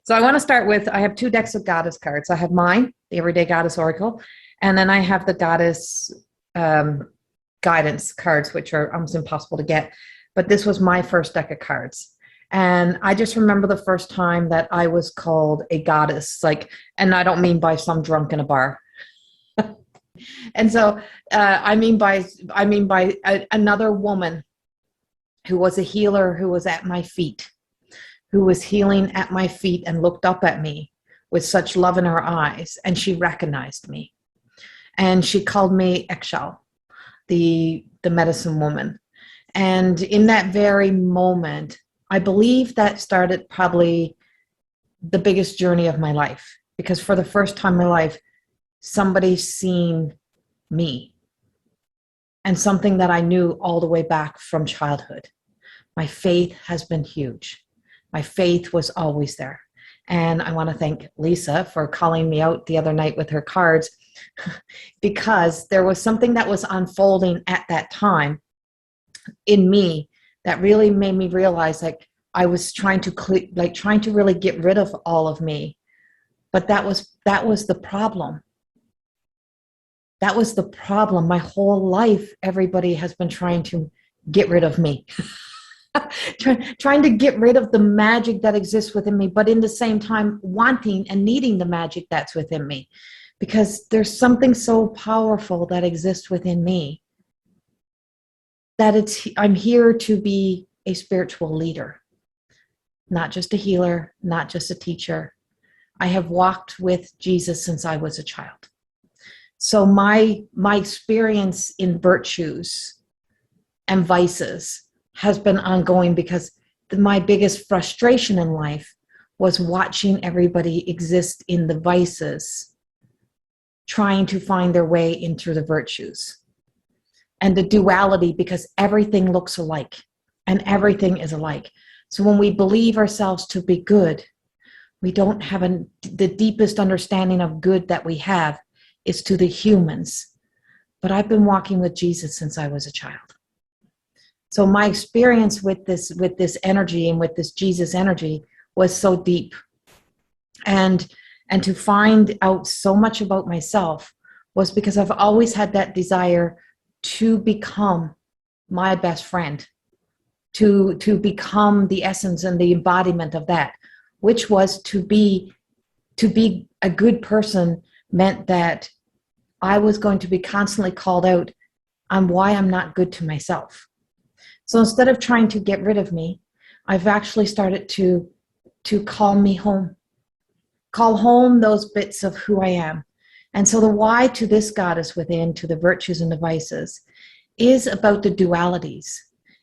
So I want to start with, I have two decks of goddess cards. I have mine, the Everyday Goddess Oracle, and then I have the goddess guidance cards, which are almost impossible to get. But this was my first deck of cards. And I just remember the first time that I was called a goddess, like, and I don't mean by some drunk in a bar. And so I mean by another woman who was a healer, who was at my feet, who was healing at my feet and looked up at me with such love in her eyes. And she recognized me. And she called me Ekshal, the medicine woman. And in that very moment, I believe that started probably the biggest journey of my life. Because for the first time in my life, somebody's seen me. And something that I knew all the way back from childhood. My faith has been huge. My faith was always there. And I want to thank Lisa for calling me out the other night with her cards, because there was something that was unfolding at that time in me that really made me realize, like, I was trying to really get rid of all of me. But that was the problem. That was the problem. My whole life, everybody has been trying to get rid of me. Trying to get rid of the magic that exists within me, but in the same time wanting and needing the magic that's within me, because there's something so powerful that exists within me that I'm here to be a spiritual leader, not just a healer, not just a teacher. I have walked with Jesus since I was a child. So my experience in virtues and vices has been ongoing, because my biggest frustration in life was watching everybody exist in the vices, trying to find their way into the virtues. And the duality, because everything looks alike and everything is alike. So when we believe ourselves to be good, we don't have the deepest understanding of good that we have is to the humans. But I've been walking with Jesus since I was a child. So my experience with this energy and with this Jesus energy was so deep. And to find out so much about myself was because I've always had that desire to become my best friend, to become the essence and the embodiment of that, which was to be a good person meant that I was going to be constantly called out on why I'm not good to myself. So instead of trying to get rid of me, I've actually started to call me home. Call home those bits of who I am. And so the why to this goddess within, to the virtues and the vices, is about the dualities.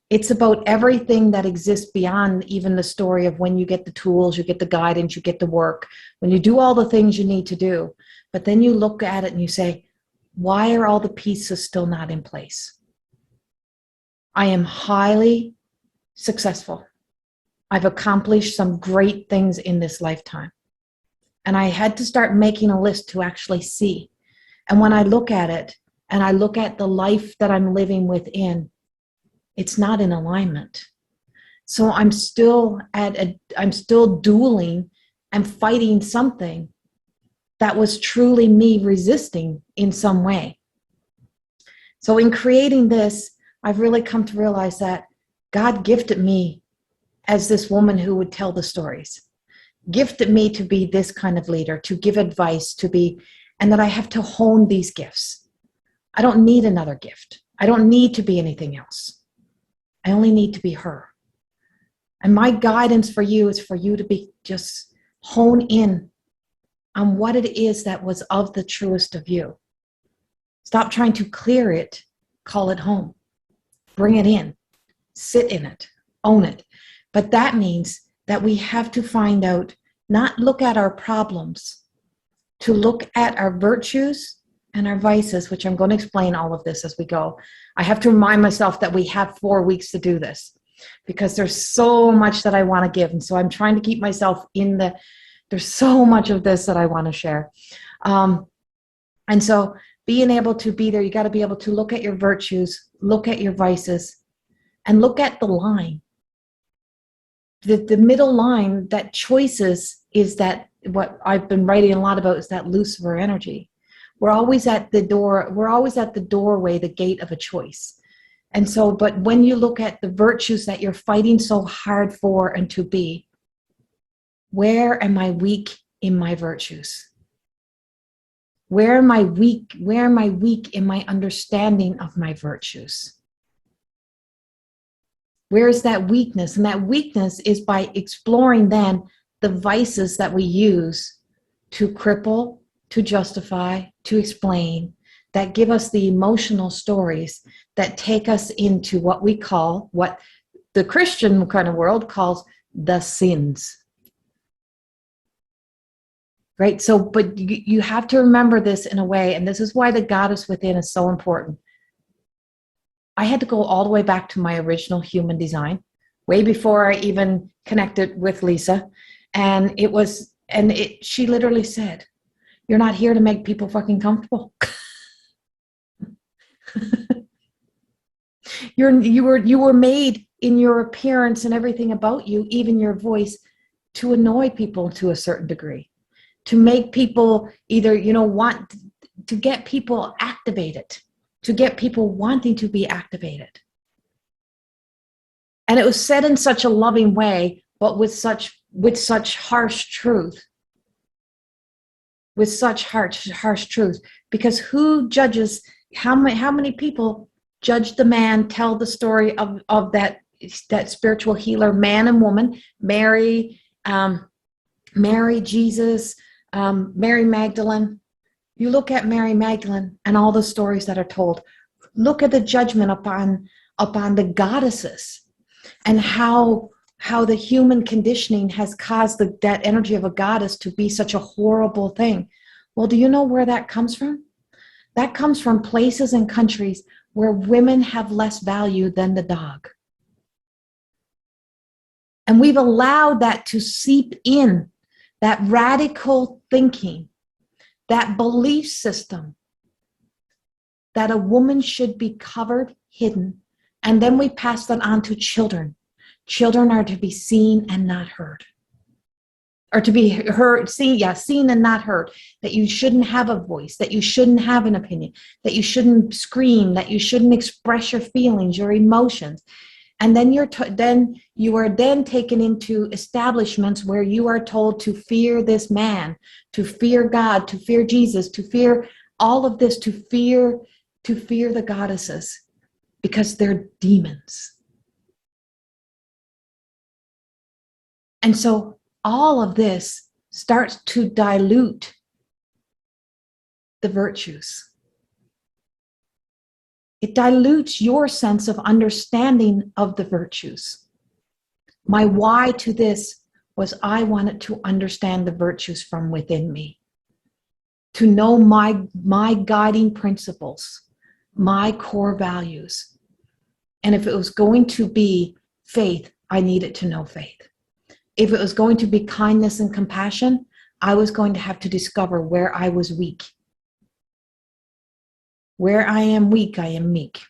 It's about everything that exists beyond even the story of when you get the tools, you get the guidance, you get the work, when you do all the things you need to do. But then you look at it and you say, why are all the pieces still not in place? I am highly successful. I've accomplished some great things in this lifetime. And I had to start making a list to actually see. And when I look at it and I look at the life that I'm living within, it's not in alignment. So I'm still dueling and fighting something that was truly me resisting in some way. So in creating this, I've really come to realize that God gifted me as this woman who would tell the stories, gifted me to be this kind of leader, to give advice, and that I have to hone these gifts. I don't need another gift. I don't need to be anything else. I only need to be her. And my guidance for you is for you to just hone in on what it is that was of the truest of you. Stop trying to clear it, call it home. Bring it in, sit in it, own it. But that means that we have to find out, not look at our problems, to look at our virtues and our vices, which I'm going to explain all of this as we go. I have to remind myself that we have 4 weeks to do this, because there's so much that I want to give. And so I'm trying to keep myself there's so much of this that I want to share. And so being able to be there, you got to be able to look at your virtues, look at your vices, and look at the line. the middle line, that choices is that what I've been writing a lot about is that Lucifer energy. We're always at the door. We're always at the doorway, the gate of a choice. And so, but when you look at the virtues that you're fighting so hard for and to be, where am I weak in my virtues? Where am I weak? Where am I weak in my understanding of my virtues? Where is that weakness? And that weakness is by exploring then the vices that we use to cripple, to justify, to explain, that give us the emotional stories that take us into what we call, what the Christian kind of world calls the sins. Right? So, but you have to remember this in a way, and this is why the goddess within is so important. I had to go all the way back to my original human design, way before I even connected with Lisa. And she literally said, "You're not here to make people fucking comfortable." You were made in your appearance and everything about you, even your voice, to annoy people to a certain degree, to make people either, want to get people activated, to get people wanting to be activated. And it was said in such a loving way, but with such harsh truth. With such harsh truth. Because who judges, how many people judge the man, tell the story of that spiritual healer, man and woman, Mary, Jesus, Mary Magdalene. You look at Mary Magdalene and all the stories that are told. Look at the judgment upon the goddesses, and how the human conditioning has caused that energy of a goddess to be such a horrible thing. Well, do you know where that comes from? That comes from places and countries where women have less value than the dog. And we've allowed that to seep in, that radical thinking, that belief system that a woman should be covered, hidden, and then we pass that on to children. Children are to be seen and not heard. Or to be heard, seen and not heard. That you shouldn't have a voice, that you shouldn't have an opinion, that you shouldn't scream, that you shouldn't express your feelings, your emotions. And then you are then taken into establishments where you are told to fear this man, to fear God, to fear Jesus, to fear all of this, to fear the goddesses, because they're demons. And so all of this starts to dilute the virtues. It dilutes your sense of understanding of the virtues. My why to this was I wanted to understand the virtues from within me, to know my guiding principles, my core values. And if it was going to be faith, I needed to know faith. If it was going to be kindness and compassion, I was going to have to discover where I was weak. Where I am weak, I am meek.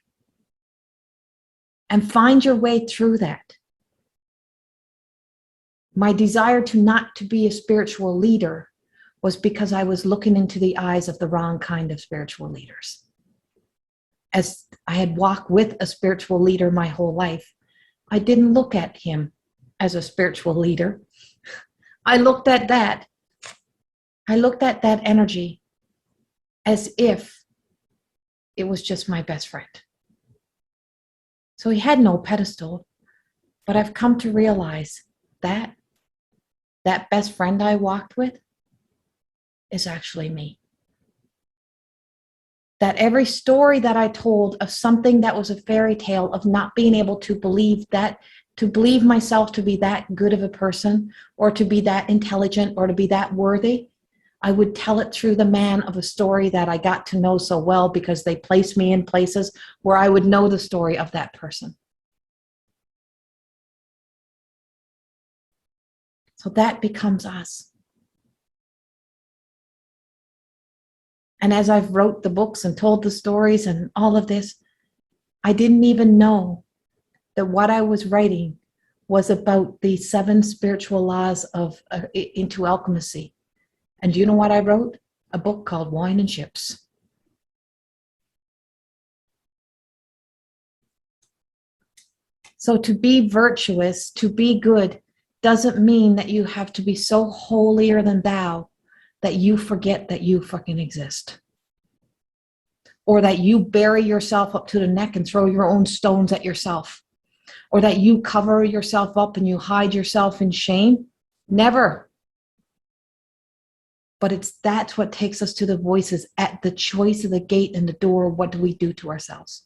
And find your way through that. My desire not to be a spiritual leader was because I was looking into the eyes of the wrong kind of spiritual leaders. As I had walked with a spiritual leader my whole life, I didn't look at him as a spiritual leader. I looked at that energy as if it was just my best friend. So he had no pedestal, but I've come to realize that best friend I walked with is actually me. That every story that I told of something that was a fairy tale, of not being able to believe myself to be that good of a person, or to be that intelligent, or to be that worthy, I would tell it through the man of a story that I got to know so well, because they placed me in places where I would know the story of that person. So that becomes us. And as I've wrote the books and told the stories and all of this, I didn't even know that what I was writing was about the 7 spiritual laws of into alchemy. And do you know what I wrote? A book called Wine and Ships. So to be virtuous, to be good, doesn't mean that you have to be so holier than thou that you forget that you fucking exist. Or that you bury yourself up to the neck and throw your own stones at yourself. Or that you cover yourself up and you hide yourself in shame. Never. But that's what takes us to the voices at the choice of the gate and the door. What do we do to ourselves?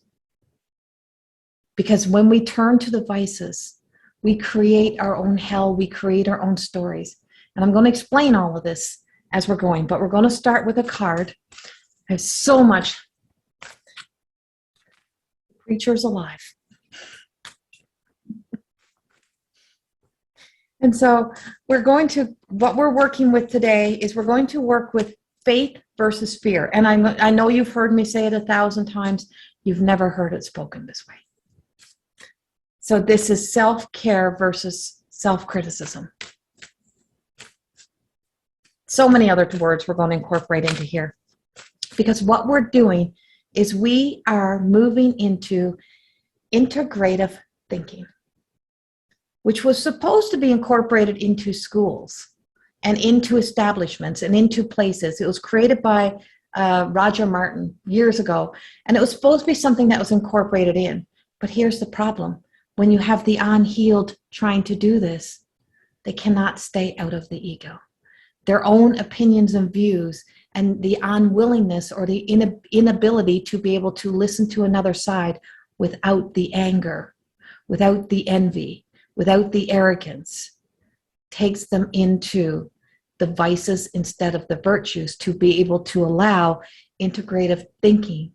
Because when we turn to the vices, we create our own hell, we create our own stories. And I'm going to explain all of this as we're going, but we're going to start with a card. I have so much. Preacher's alive. And so what we're working with today is we're going to work with faith versus fear. And I know you've heard me say it 1,000 times. You've never heard it spoken this way. So this is self-care versus self-criticism. So many other words we're going to incorporate into here. Because what we're doing is we are moving into integrative thinking, which was supposed to be incorporated into schools and into establishments and into places. It was created by Roger Martin years ago, and it was supposed to be something that was incorporated in. But here's the problem. When you have the unhealed trying to do this, they cannot stay out of the ego. Their own opinions and views and the unwillingness or the inability to be able to listen to another side without the anger, without the envy, without the arrogance, takes them into the vices instead of the virtues to be able to allow integrative thinking,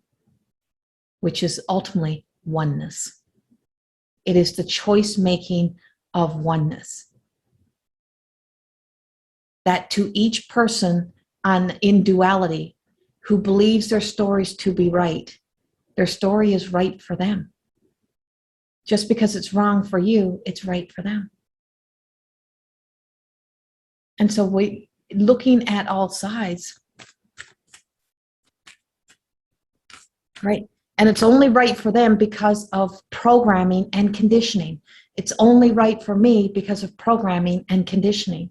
which is ultimately oneness. It is the choice making of oneness. That to each person in duality who believes their stories to be right, their story is right for them. Just because it's wrong for you, it's right for them. And so we looking at all sides, right? And it's only right for them because of programming and conditioning. It's only right for me because of programming and conditioning.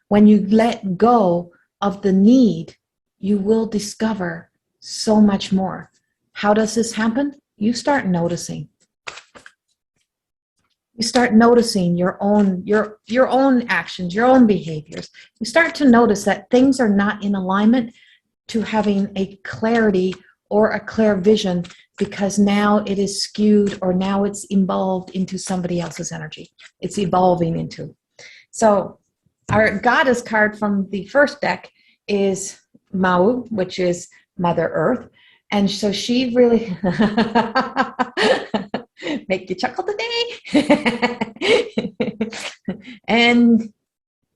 When you let go of the need, you will discover so much more. How does this happen? You start noticing. You start noticing your own actions, your own behaviors. You start to notice that things are not in alignment to having a clarity or a clear vision, because now it is skewed or now it's involved into somebody else's energy. It's evolving into. So our goddess card from the first deck is Mau, which is Mother Earth. And so she really make you chuckle today. And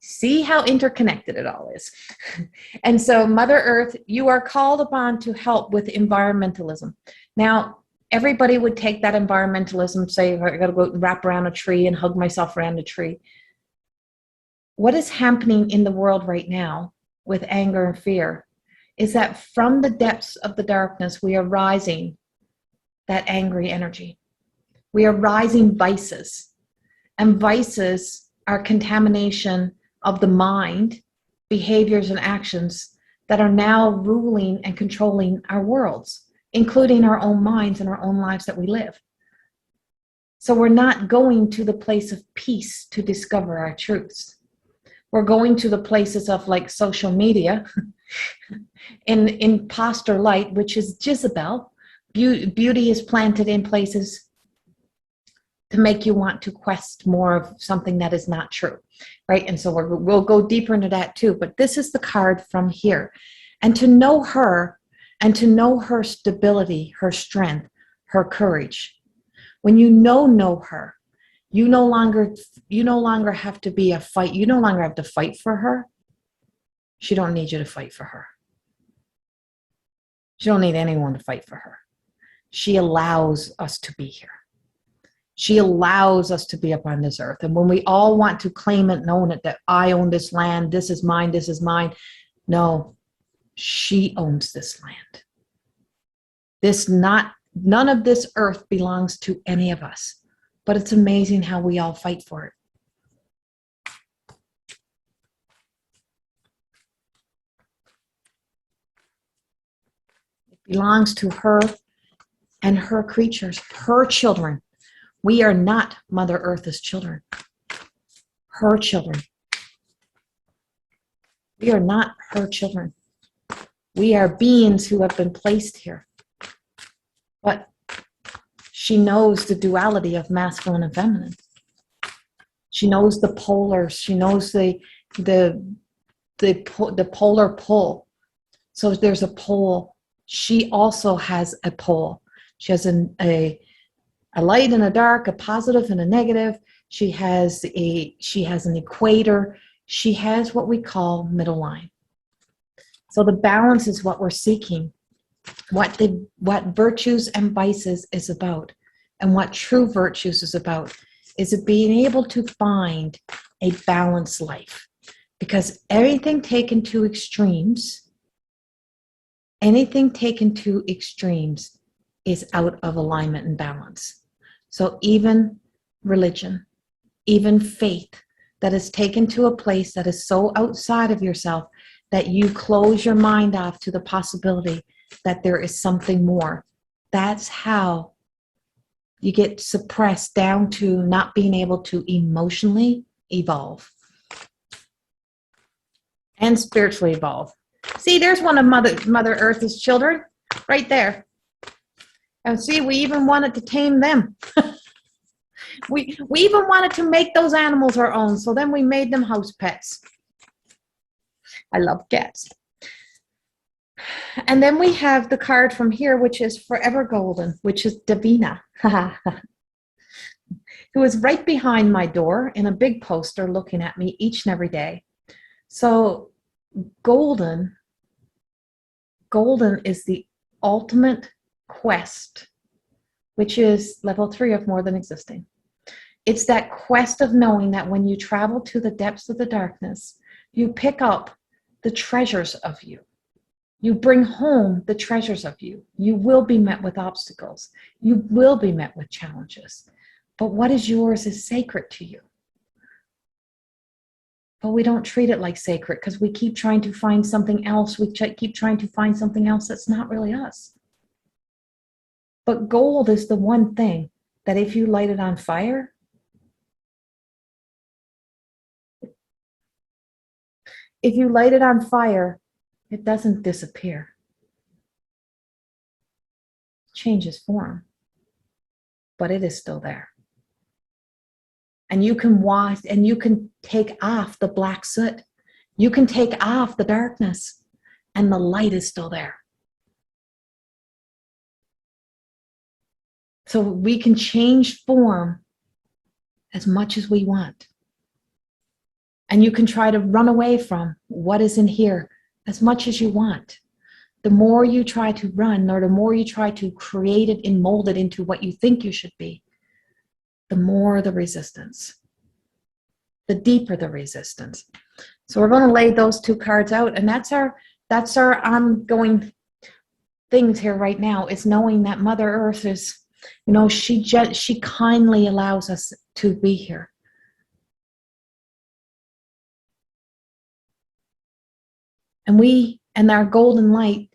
see how interconnected it all is. And so Mother Earth, you are called upon to help with environmentalism. Now, everybody would take that environmentalism, say, I got to go wrap around a tree and hug myself around a tree. What is happening in the world right now with anger and fear is that from the depths of the darkness, we are rising that angry energy. We are rising vices. And vices are contamination of the mind, behaviors and actions that are now ruling and controlling our worlds, including our own minds and our own lives that we live. So we're not going to the place of peace to discover our truths. We're going to the places of like social media, in imposter light, which is Jezebel. Beauty is planted in places to make you want to quest more of something that is not true, right? And so we'll go deeper into that too. But this is the card from here. And to know her and to know her stability, her strength, her courage. When you know her, you no longer have to be a fight. You no longer have to fight for her. She don't need you to fight for her. She don't need anyone to fight for her. She allows us to be here. She allows us to be upon this earth. And when we all want to claim it and own it, that I own this land, this is mine, this is mine. No, she owns this land. None of this earth belongs to any of us. But it's amazing how we all fight for it. It belongs to her and her creatures, her children. We are not Mother Earth's children. Her children. We are not her children. We are beings who have been placed here. But she knows the duality of masculine and feminine. She knows the polars. She knows the polar pull. So if there's a pole, she also has a pole. She has a light and a dark, a positive and a negative. She has an equator. She has what we call middle line. So the balance is what we're seeking. What virtues and vices is about, and what true virtues is about, is it being able to find a balanced life. Because anything taken to extremes is out of alignment and balance. So even religion, even faith that is taken to a place that is so outside of yourself that you close your mind off to the possibility that there is something more. That's how you get suppressed down to not being able to emotionally evolve and spiritually evolve. See, there's one of Mother Earth's children right there. And see, we even wanted to tame them. we even wanted to make those animals our own. So then we made them house pets. I love cats. And then we have the card from here, which is Forever Golden, which is Davina, who is right behind my door in a big poster looking at me each and every day. So golden is the ultimate quest, which is level 3 of more than existing. It's that quest of knowing that when you travel to the depths of the darkness, you pick up the treasures of you. You bring home the treasures of you. You will be met with obstacles. You will be met with challenges. But what is yours is sacred to you. But we don't treat it like sacred because we keep trying to find something else. We keep trying to find something else that's not really us. But gold is the one thing that if you light it on fire, it doesn't disappear. It changes form, but it is still there. And you can wash, and you can take off the black soot. You can take off the darkness, and the light is still there. So we can change form as much as we want. And you can try to run away from what is in here as much as you want. The more you try to run, or the more you try to create it and mold it into what you think you should be, the more the resistance, the deeper the resistance. So we're going to lay those two cards out, and that's our ongoing things here right now, is knowing that Mother Earth is, she kindly allows us to be here. And our golden light,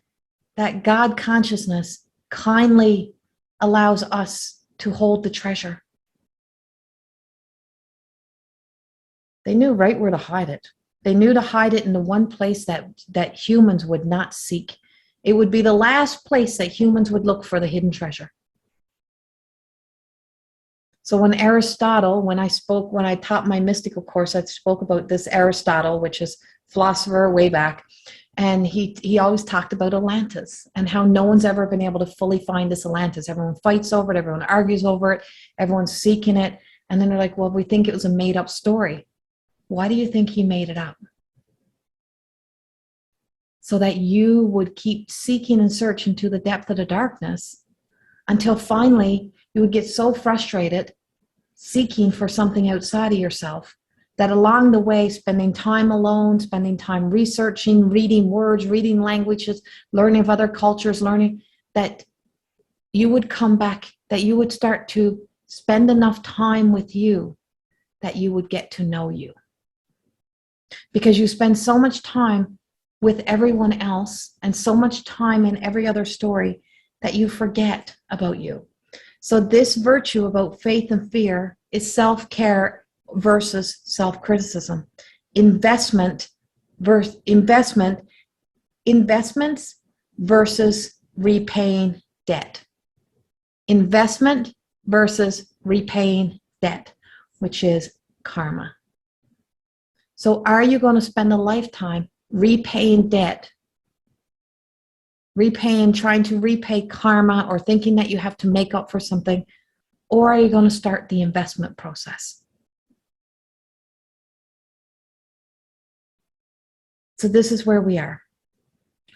that God consciousness, kindly allows us to hold the treasure. They knew right where to hide it. They knew to hide it in the one place that humans would not seek. It would be the last place that humans would look for the hidden treasure. So when I taught my mystical course, I spoke about this Aristotle, which is philosopher way back. And he always talked about Atlantis and how no one's ever been able to fully find this Atlantis. Everyone fights over it. Everyone argues over it. Everyone's seeking it. And then they're like, well, we think it was a made up story. Why do you think he made it up? So that you would keep seeking and searching to the depth of the darkness until finally you would get so frustrated seeking for something outside of yourself, that along the way, spending time alone, spending time researching, reading words, reading languages, learning of other cultures, learning, that you would come back, that you would start to spend enough time with you, that you would get to know you. Because you spend so much time with everyone else and so much time in every other story that you forget about you. So this virtue about faith and fear is self-care versus self-criticism. Investments versus repaying debt. Investment versus repaying debt, which is karma. So are you going to spend a lifetime repaying debt, trying to repay karma, or thinking that you have to make up for something? Or are you going to start the investment process? So this is where we are.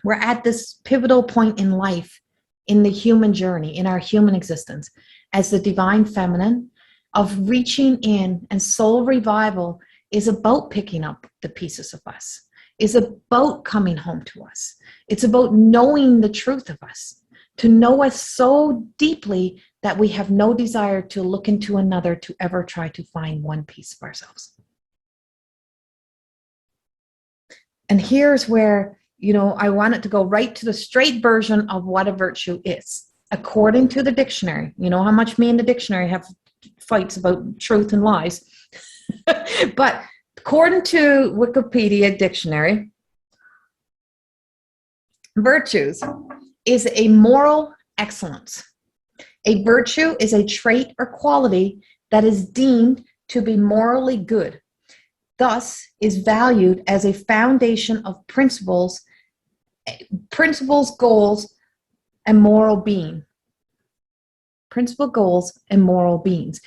We're at this pivotal point in life, in the human journey, in our human existence, as the divine feminine, of reaching in, and soul revival is about picking up the pieces of us, is about coming home to us. It's about knowing the truth of us, to know us so deeply that we have no desire to look into another to ever try to find one piece of ourselves. And here's where, I want it to go right to the straight version of what a virtue is. According to the dictionary, how much me and the dictionary have fights about truth and lies. But according to Wikipedia dictionary, virtues is a moral excellence. A virtue is a trait or quality that is deemed to be morally good, thus is valued as a foundation of principles, goals, and moral being. Principle, goals, and moral beings.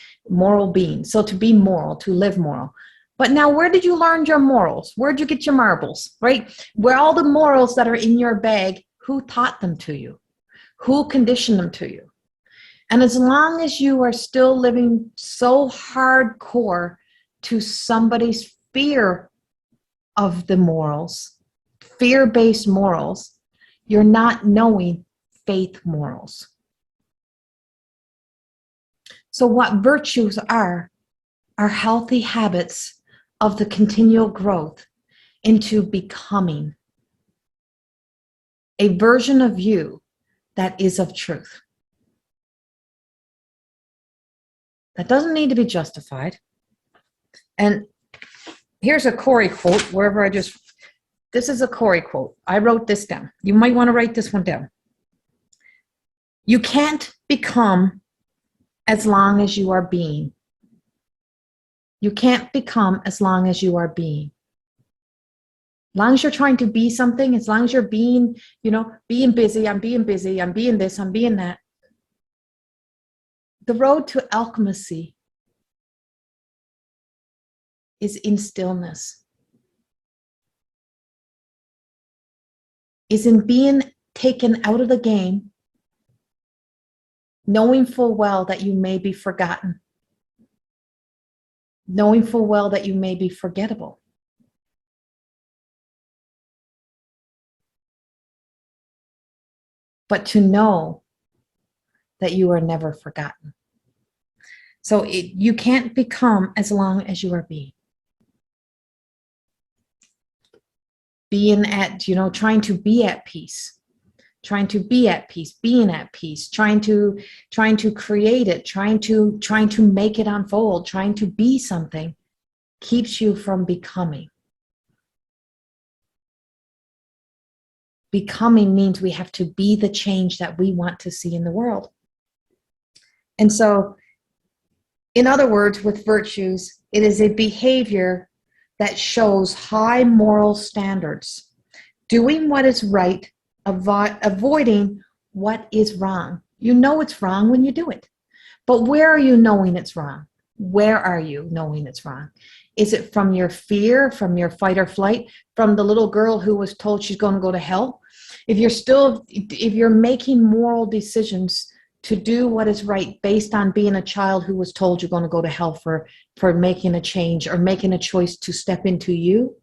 So to be moral, to live moral. But now, where did you learn your morals? Where'd you get your marbles, right? Where all the morals that are in your bag, who taught them to you? Who conditioned them to you? And as long as you are still living so hardcore to somebody's fear of the morals, fear-based morals, you're not knowing faith morals. So what virtues are healthy habits of the continual growth into becoming a version of you that is of truth. That doesn't need to be justified. And here's a Corrie quote, this is a Corrie quote. I wrote this down. You might want to write this one down. You can't become as long as you are being. You can't become as long as you are being. As long as you're trying to be something, as long as you're being, being busy, I'm being this, I'm being that. The road to alchemy is in stillness, is in being taken out of the game, knowing full well that you may be forgotten, knowing full well that you may be forgettable. But to know that you are never forgotten. So you can't become as long as you are being. Being at, trying to be at peace. Trying to be at peace, being at peace, trying to create it, trying to make it unfold, trying to be something keeps you from becoming. Becoming means we have to be the change that we want to see in the world. And so, in other words, with virtues, it is a behavior that shows high moral standards, doing what is right, avoiding what is wrong. You know it's wrong when you do it. But where are you knowing it's wrong? Where are you knowing it's wrong? Is it from your fear, from your fight or flight, from the little girl who was told she's going to go to hell? If you're making moral decisions to do what is right based on being a child who was told you're going to go to hell for making a change or making a choice to step into you,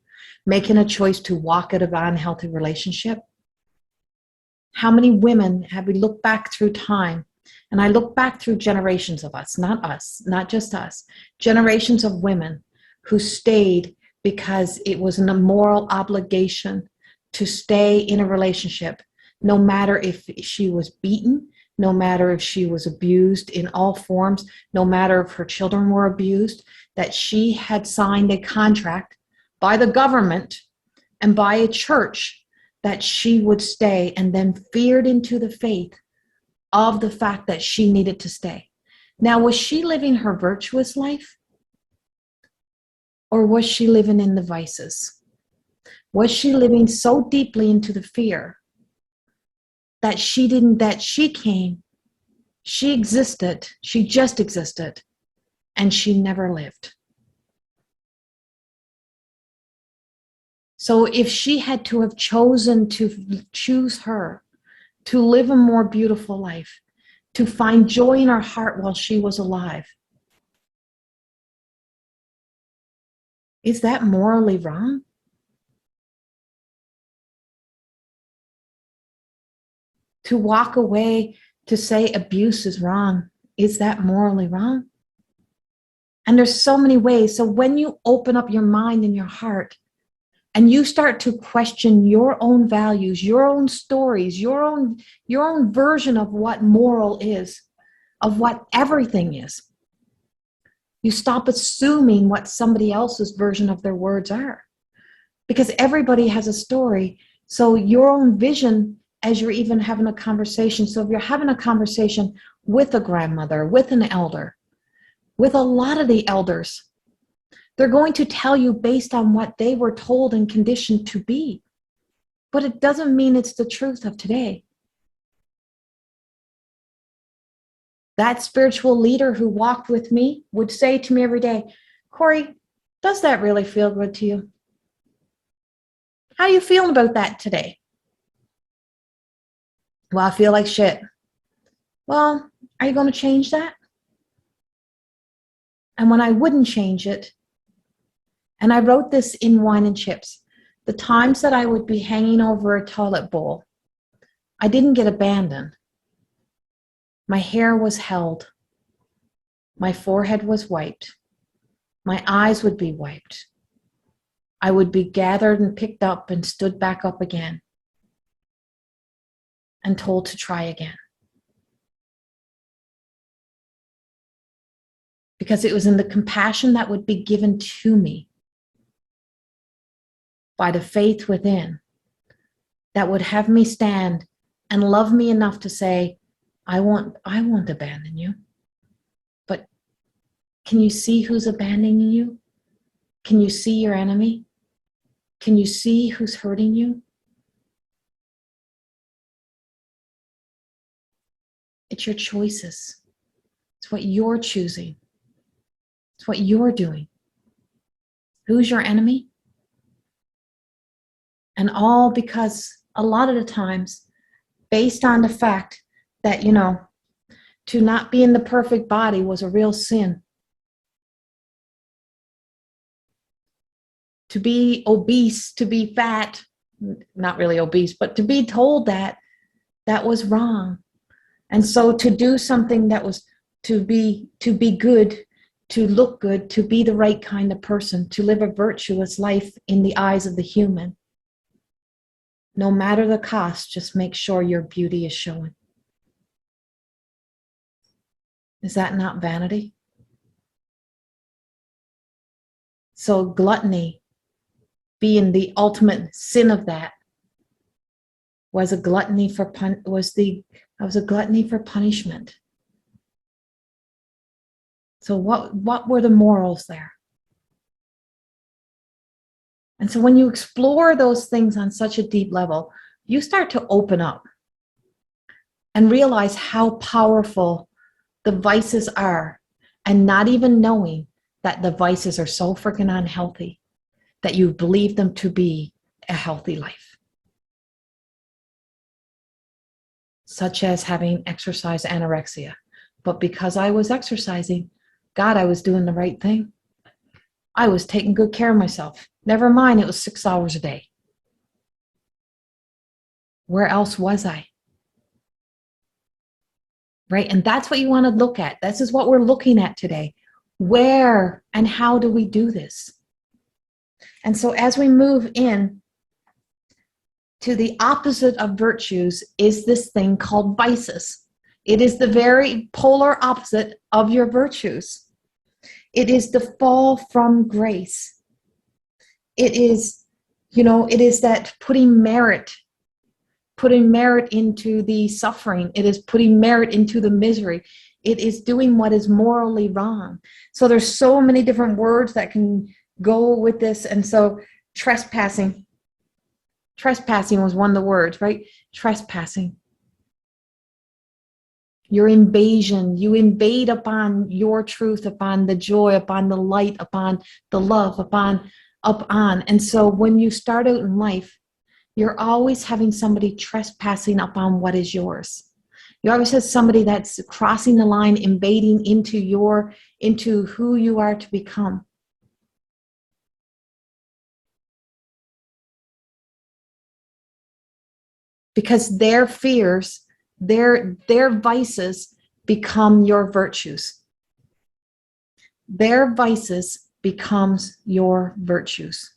making a choice to walk out of an unhealthy relationship. How many women have we looked back through time? And I look back through generations of us, not just us, generations of women who stayed because it was an immoral obligation to stay in a relationship, no matter if she was beaten, no matter if she was abused in all forms, no matter if her children were abused, that she had signed a contract by the government and by a church that she would stay, and then feared into the faith of the fact that she needed to stay. Now, was she living her virtuous life? Or was she living in the vices? Was she living so deeply into the fear that she existed, she just existed, and she never lived? So if she had to have chosen to choose her, to live a more beautiful life, to find joy in her heart while she was alive, is that morally wrong? To walk away, to say abuse is wrong, is that morally wrong? And there's so many ways. So when you open up your mind and your heart, and you start to question your own values, your own stories, your own version of what moral is, of what everything is, you stop assuming what somebody else's version of their words are. Because everybody has a story. So your own vision, as you're even having a conversation, so if you're having a conversation with a grandmother, with an elder, with a lot of the elders, they're going to tell you based on what they were told and conditioned to be. But it doesn't mean it's the truth of today. That spiritual leader who walked with me would say to me every day, Corrie, does that really feel good to you? How are you feeling about that today? Well, I feel like shit. Well, are you going to change that? And when I wouldn't change it, and I wrote this in Wine and Chips, the times that I would be hanging over a toilet bowl, I didn't get abandoned. My hair was held. My forehead was wiped. My eyes would be wiped. I would be gathered and picked up and stood back up again and told to try again. Because it was in the compassion that would be given to me by the faith within that would have me stand and love me enough to say, I won't abandon you. But can you see who's abandoning you? Can you see your enemy? Can you see who's hurting you? It's your choices. It's what you're choosing. It's what you're doing. Who's your enemy? And all because a lot of the times, based on the fact that, to not be in the perfect body was a real sin. To be obese, to be fat, not really obese, but to be told that was wrong. And so to do something that was to be good, to look good, to be the right kind of person, to live a virtuous life in the eyes of the human, no matter the cost, just make sure your beauty is showing. Is that not vanity? So gluttony, being the ultimate sin of that, was a gluttony for punishment. So what were the morals there? And so when you explore those things on such a deep level, you start to open up and realize how powerful the vices are, and not even knowing that the vices are so freaking unhealthy that you believe them to be a healthy life. such as having exercise anorexia. But because I was exercising, God, I was doing the right thing. I was taking good care of myself. Never mind, it was 6 hours a day. Where else was I? Right? And that's what you want to look at. This is what we're looking at today. Where and how do we do this? And so as we move in to the opposite of virtues is this thing called vices. It is the very polar opposite of your virtues. It is the fall from grace. It is, it is that putting merit into the suffering. It is putting merit into the misery. It is doing what is morally wrong. So there's so many different words that can go with this. And so trespassing was one of the words, right? Trespassing. Your invasion, you invade upon your truth, upon the joy, upon the light, upon the love, upon. And so when you start out in life, you're always having somebody trespassing upon what is yours. You always have somebody that's crossing the line, invading into who you are to become. Because their fears, their vices become your virtues. Their vices becomes your virtues.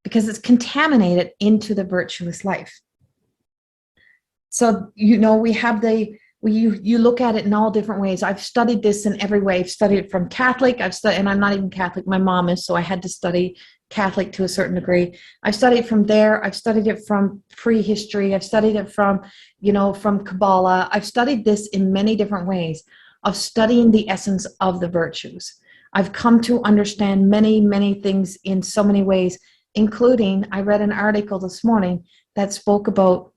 Because it's contaminated into the virtuous life. So, we have you look at it in all different ways. I've studied this in every way. I've studied it from Catholic, and I'm not even Catholic, my mom is, so I had to study Catholic to a certain degree. I've studied from there. I've studied it from prehistory. I've studied it from Kabbalah. I've studied this in many different ways of studying the essence of the virtues. I've come to understand many, many things in so many ways, including, I read an article this morning that spoke about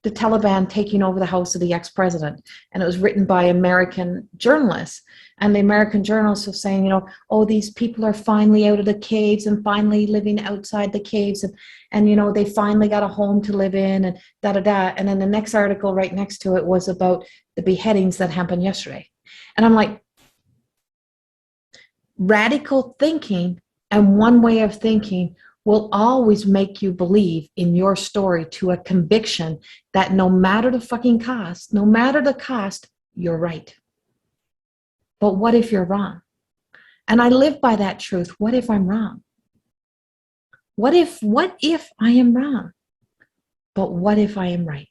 the Taliban taking over the house of the ex-president. And it was written by American journalists. And the American journalists were saying, these people are finally out of the caves and finally living outside the caves. And they finally got a home to live in and da-da-da. And then the next article right next to it was about the beheadings that happened yesterday. And I'm like, radical thinking and one way of thinking will always make you believe in your story to a conviction that no matter the fucking cost, you're right. But what if you're wrong? And I live by that truth. What if I'm wrong? What if I am wrong? But what if I am right?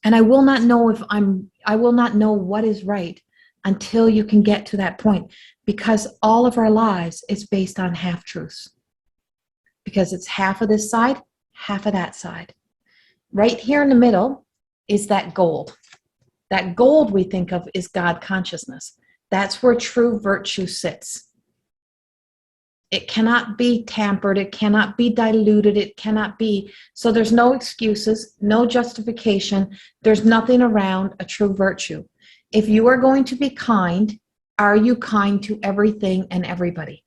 And I will not know what is right until you can get to that point, because all of our lives is based on half-truths. Because it's half of this side, half of that side. Right here in the middle is that gold. That gold we think of is God consciousness. That's where true virtue sits. It cannot be tampered. It cannot be diluted. It cannot be. So there's no excuses, no justification. There's nothing around a true virtue. If you are going to be kind, are you kind to everything and everybody?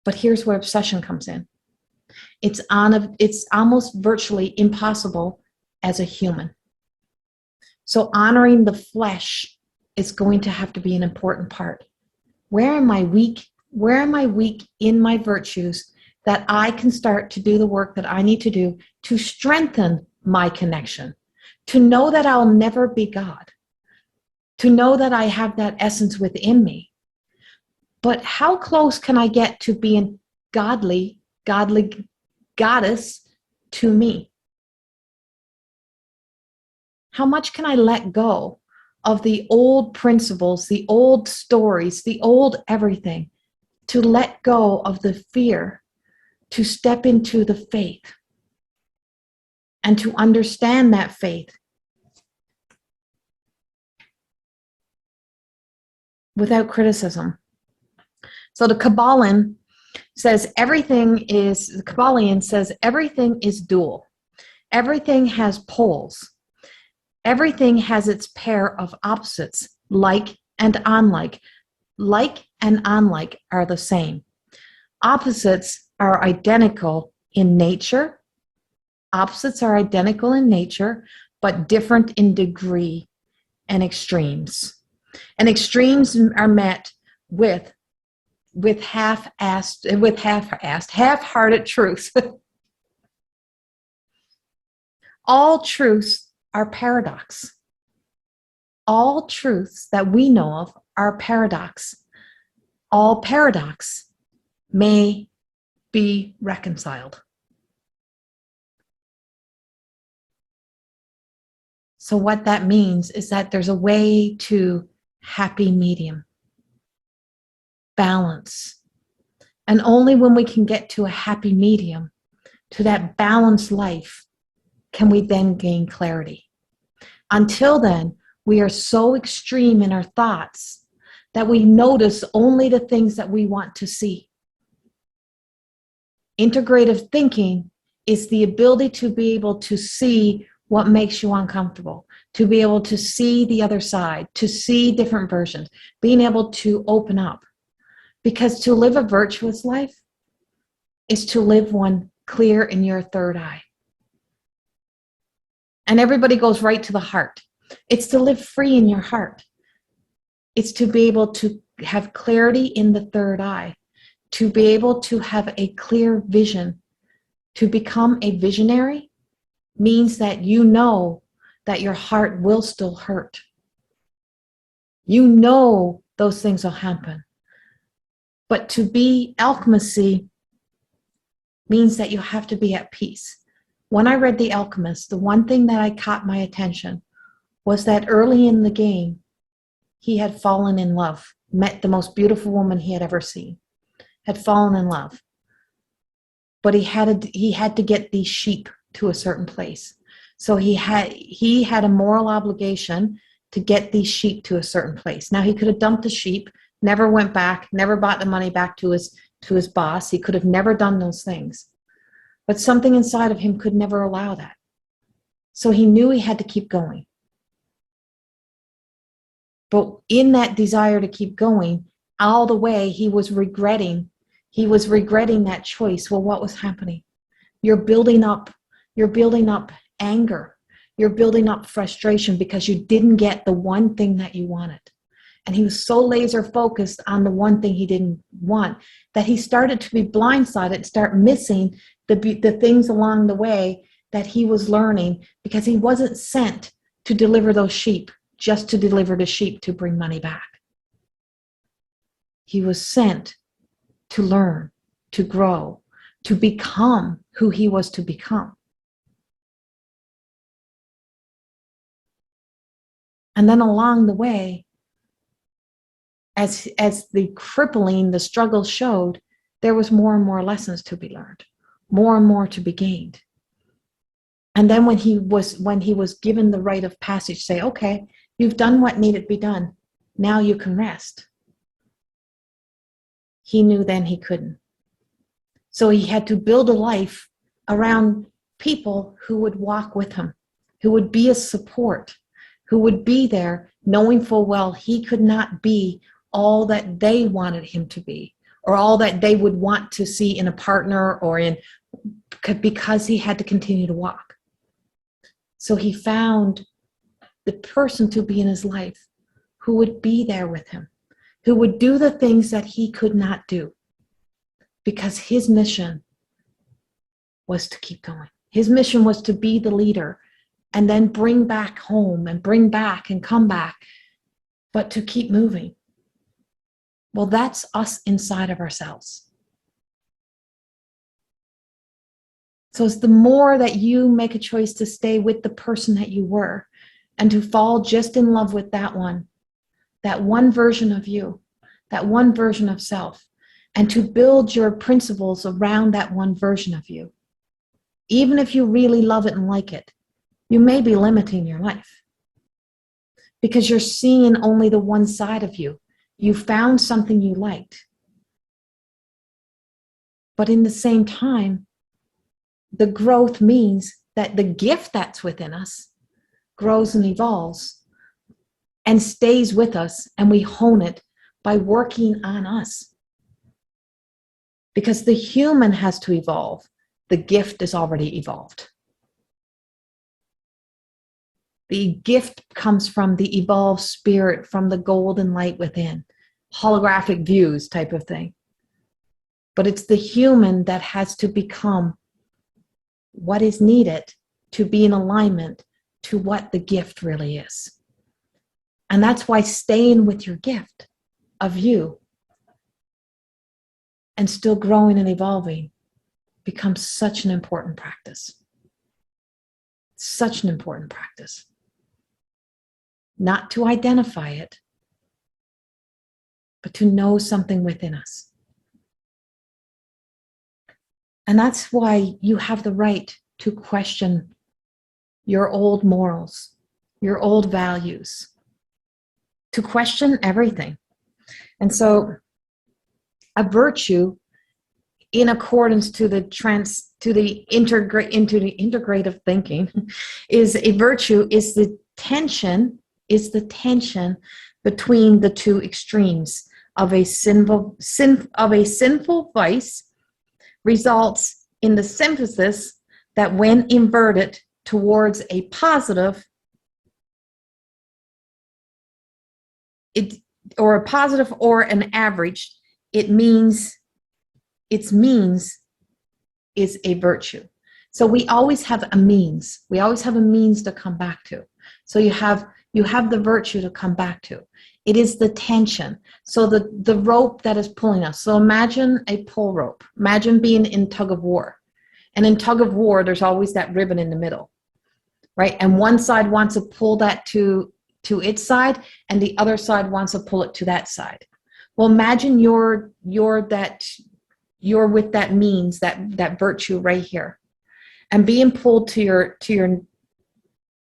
But here's where obsession comes in. It's almost virtually impossible as a human. So honoring the flesh is going to have to be an important part. Where am I weak? Where am I weak in my virtues that I can start to do the work that I need to do to strengthen my connection? To know that I'll never be God. To know that I have that essence within me. But how close can I get to being godly goddess to me? How much can I let go of the old principles, the old stories, the old everything, to let go of the fear, to step into the faith, and to understand that faith without criticism? So the Kabbalion says everything is dual. Everything has poles. Everything has its pair of opposites, like and unlike. Like and unlike are the same. Opposites are identical in nature. Opposites are identical in nature, but different in degree and extremes. And extremes are met with half-hearted truth. All truths are paradox. All truths that we know of are paradox. All paradox may be reconciled. So what that means is that there's a way to happy medium, balance. And only when we can get to a happy medium, to that balanced life, can we then gain clarity. Until then, we are so extreme in our thoughts that we notice only the things that we want to see. Integrative thinking is the ability to be able to see what makes you uncomfortable, to be able to see the other side, to see different versions, being able to open up. Because to live a virtuous life is to live one clear in your third eye. And everybody goes right to the heart. It's to live free in your heart. It's to be able to have clarity in the third eye, to be able to have a clear vision. To become a visionary means that you know that your heart will still hurt. You know those things will happen. But to be alchemy means that you have to be at peace. When I read The Alchemist, the one thing that caught my attention was that early in the game, he had fallen in love, met the most beautiful woman he had ever seen, had fallen in love. But he had to get these sheep to a certain place. So he had a moral obligation to get these sheep to a certain place. Now he could have dumped the sheep, never went back, never brought the money back to his boss. He could have never done those things. But something inside of him could never allow that. So he knew he had to keep going. But in that desire to keep going, all the way he was regretting that choice. Well, what was happening? You're building up anger. You're building up frustration because you didn't get the one thing that you wanted. And he was so laser focused on the one thing he didn't want that he started to be blindsided, start missing the things along the way that he was learning, because he wasn't sent to deliver those sheep, just to deliver the sheep to bring money back. He was sent to learn, to grow, to become who he was to become. And then along the way, as the struggle showed, there was more and more lessons to be learned, more and more to be gained. And then when he was given the rite of passage, say, okay, you've done what needed to be done. Now you can rest. He knew then he couldn't. So he had to build a life around people who would walk with him, who would be a support, who would be there knowing full well he could not be all that they wanted him to be, or all that they would want to see in a partner, or because he had to continue to walk. So he found the person to be in his life who would be there with him, who would do the things that he could not do, because his mission was to keep going. His mission was to be the leader and then bring back home and bring back and come back, but to keep moving. Well, that's us inside of ourselves. So it's the more that you make a choice to stay with the person that you were and to fall just in love with that one version of you, that one version of self, and to build your principles around that one version of you. Even if you really love it and like it, you may be limiting your life because you're seeing only the one side of you. You found something you liked. But in the same time, the growth means that the gift that's within us grows and evolves and stays with us, and we hone it by working on us. Because the human has to evolve. The gift is already evolved. The gift comes from the evolved spirit, from the golden light within. Holographic views type of thing. But it's the human that has to become what is needed to be in alignment to what the gift really is. And that's why staying with your gift of you and still growing and evolving becomes such an important practice. Such an important practice. Not to identify it, but to know something within us. And that's why you have the right to question your old morals, your old values, to question everything. And so a virtue, in accordance to the integrative thinking, is a virtue is the tension between the two extremes of a sinful vice, results in the synthesis that when inverted towards a positive, or an average, its means is a virtue. So we always have a means. We always have a means to come back to. So you have the virtue to come back to. It is the tension. So the rope that is pulling us. So imagine a pull rope. Imagine being in tug of war. And in tug of war, there's always that ribbon in the middle, right? And one side wants to pull that to its side, and the other side wants to pull it to that side. Well, imagine you're with that means, that virtue right here, and being pulled to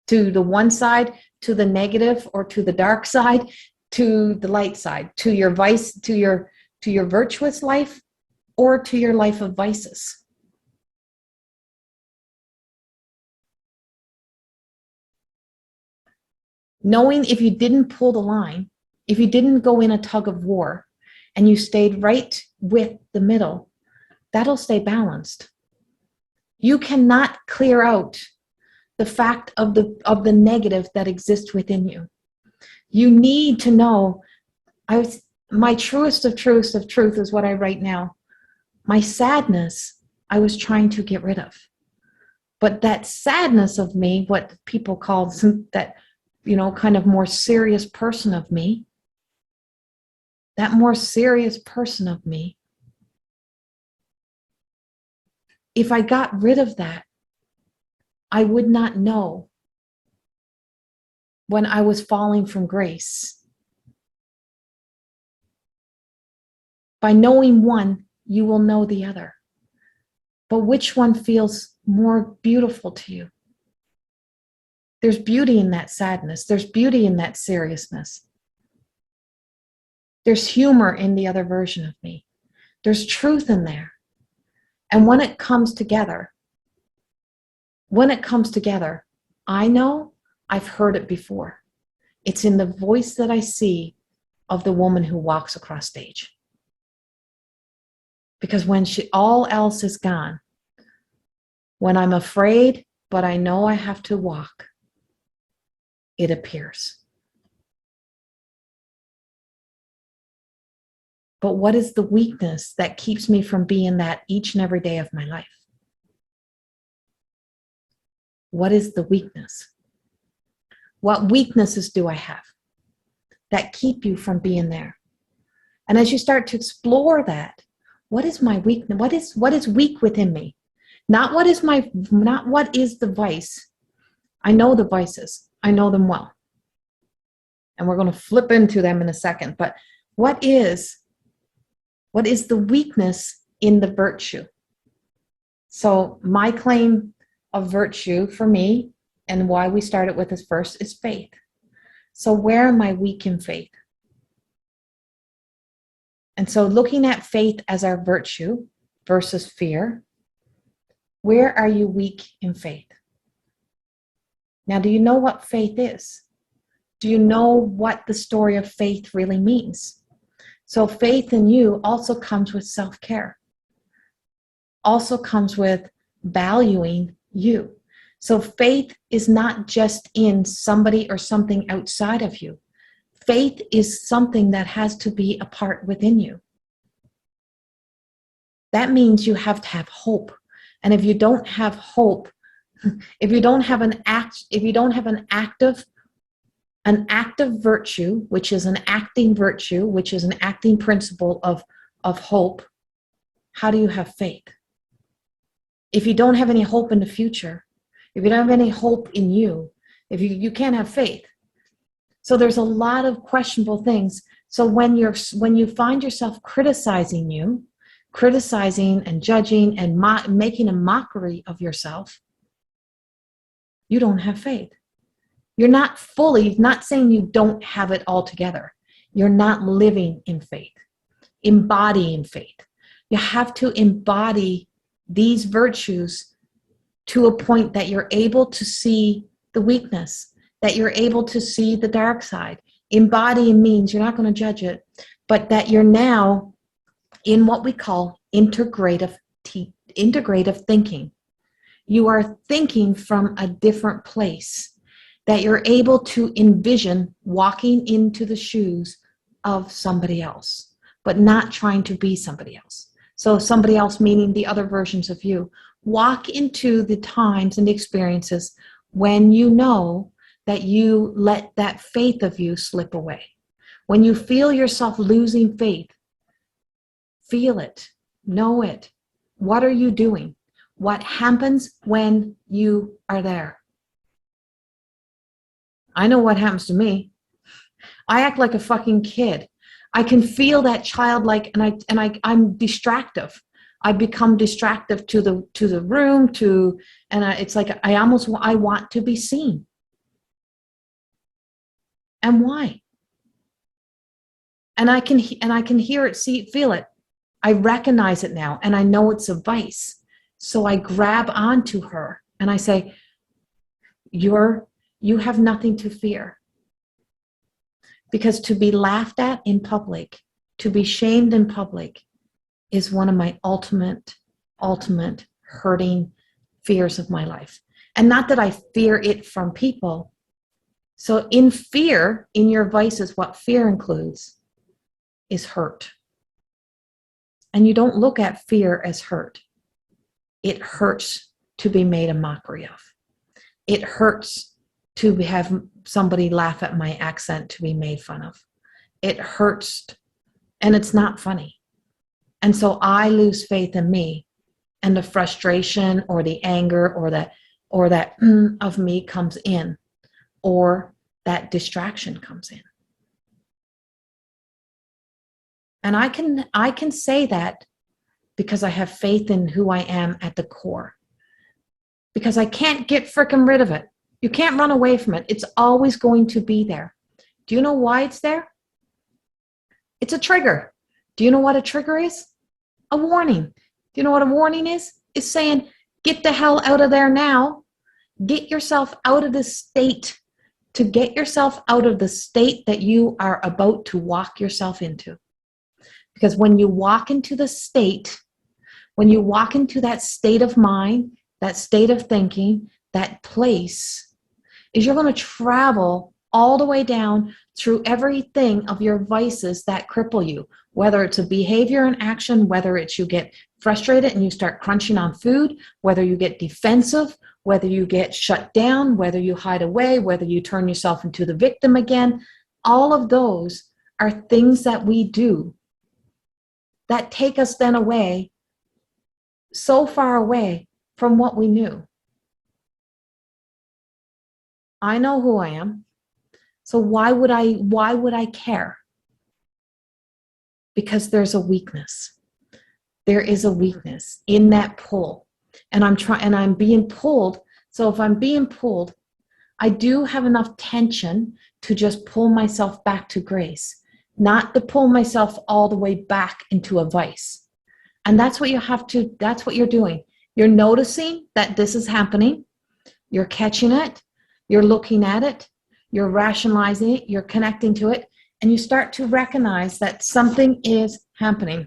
the one side, to the negative, or to the dark side, to the light side, to your vice, to your virtuous life, or to your life of vices. Knowing if you didn't pull the line, if you didn't go in a tug of war, and you stayed right with the middle, that'll stay balanced. You cannot clear out the fact of the negative that exists within you. You need to know, my truest of truth is what I write now. My sadness, I was trying to get rid of. But that sadness of me, what people call that, kind of more serious person of me, that more serious person of me, if I got rid of that, I would not know when I was falling from grace. By knowing one, you will know the other. But which one feels more beautiful to you? There's beauty in that sadness. There's beauty in that seriousness. There's humor in the other version of me. There's truth in there. And when it comes together, I know I've heard it before. It's in the voice that I see of the woman who walks across stage. Because when all else is gone, when I'm afraid, but I know I have to walk, it appears. But what is the weakness that keeps me from being that each and every day of my life? What is the weakness? What weaknesses do I have that keep you from being there? And as you start to explore that, what is my weakness? What is weak within me? Not what is the vice. I know the vices. I know them well. And we're going to flip into them in a second. But what is the weakness in the virtue? So my claim of virtue for me, and why we started with this first, is faith. So where am I weak in faith? And so looking at faith as our virtue versus fear, where are you weak in faith? Now, do you know what faith is? Do you know what the story of faith really means? So faith in you also comes with self-care, also comes with valuing you. So faith is not just in somebody or something outside of you. Faith is something that has to be a part within you. That means you have to have hope. And if you don't have hope, if you don't have an active virtue, which is an acting virtue, which is an acting principle of hope, how do you have faith? If you don't have any hope in the future, if you don't have any hope in you, if you can't have faith. So there's a lot of questionable things. So when you find yourself criticizing and judging and making a mockery of yourself, you don't have faith. You're not saying you don't have it all together. You're not living in faith, embodying faith. You have to embody these virtues to a point that you're able to see the weakness, that you're able to see the dark side. Embodying means you're not going to judge it, but that you're now in what we call integrative thinking. You are thinking from a different place, that you're able to envision walking into the shoes of somebody else, but not trying to be somebody else. So somebody else meaning the other versions of you. Walk into the times and the experiences when you know that you let that faith of you slip away. When you feel yourself losing faith, feel it, know it. What are you doing? What happens when you are there? I know what happens to me. I act like a fucking kid. I can feel that childlike, and I'm distractive. I become distractive to the room, it's like I want to be seen. And why? And I can hear it, see it, feel it. I recognize it now, and I know it's a vice. So I grab onto her and I say, you have nothing to fear. Because to be laughed at in public, to be shamed in public, is one of my ultimate hurting fears of my life. And not that I fear it from people. So in fear, in your vices, what fear includes is hurt. And you don't look at fear as hurt. It hurts to be made a mockery of. It hurts to have somebody laugh at my accent, to be made fun of. It hurts, and it's not funny. And so I lose faith in me, and the frustration or the anger or that of me comes in, or that distraction comes in. And I can say that because I have faith in who I am at the core. Because I can't get frickin' rid of it. You can't run away from it. It's always going to be there. Do you know why it's there? It's a trigger. Do you know what a trigger is? A warning. Do you know what a warning is? It's saying, get the hell out of there now. Get yourself out of this state. To get yourself out of the state that you are about to walk yourself into. Because when you walk into the state, when you walk into that state of mind, that state of thinking, that place, is you're going to travel all the way down through everything of your vices that cripple you, whether it's a behavior and action, whether it's you get frustrated and you start crunching on food, whether you get defensive, whether you get shut down, whether you hide away, whether you turn yourself into the victim again. All of those are things that we do that take us then away, so far away from what we knew. I know who I am. So why would I care? Because there's a weakness. There is a weakness in that pull. And I'm being pulled. So if I'm being pulled, I do have enough tension to just pull myself back to grace, not to pull myself all the way back into a vice. And that's what you're doing. You're noticing that this is happening. You're catching it. You're looking at it. You're rationalizing it. You're connecting to it. and you start to recognize that something is happening.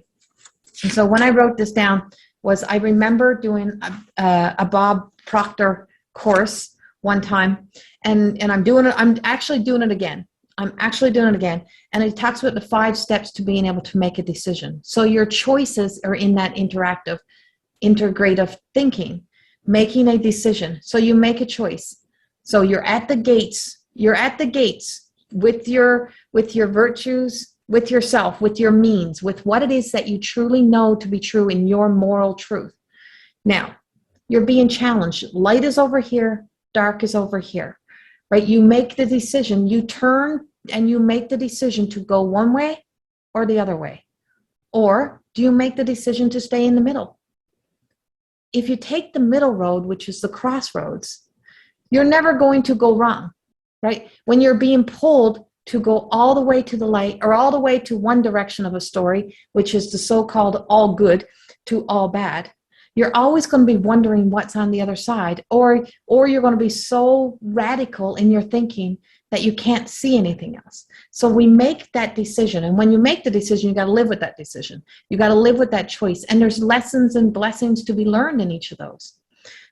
And so when I wrote this down was I remember doing a Bob Proctor course one time, and I'm actually doing it again. And it talks about the 5 steps to being able to make a decision. So your choices are in that integrative thinking, making a decision. So you make a choice. So you're at the gates with your virtues, with yourself, with your means, with what it is that you truly know to be true in your moral truth. Now, you're being challenged. Light is over here, dark is over here, right? You make the decision, you turn and you make the decision to go one way or the other way. Or do you make the decision to stay in the middle? If you take the middle road, which is the crossroads, you're never going to go wrong, right? When you're being pulled to go all the way to the light or all the way to one direction of a story, which is the so-called all good to all bad, you're always going to be wondering what's on the other side, or you're going to be so radical in your thinking that you can't see anything else. So we make that decision, and when you make the decision, you got to live with that decision. You got to live with that choice, and there's lessons and blessings to be learned in each of those.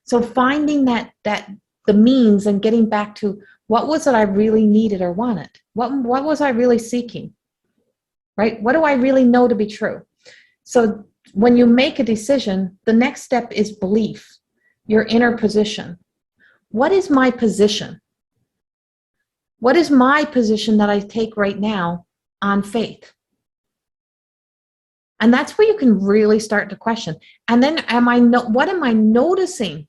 So finding that the means and getting back to what was it I really needed or wanted? What was I really seeking? Right? What do I really know to be true? So when you make a decision, the next step is belief, your inner position. What is my position? What is my position that I take right now on faith? And that's where you can really start to question. And then what am I noticing?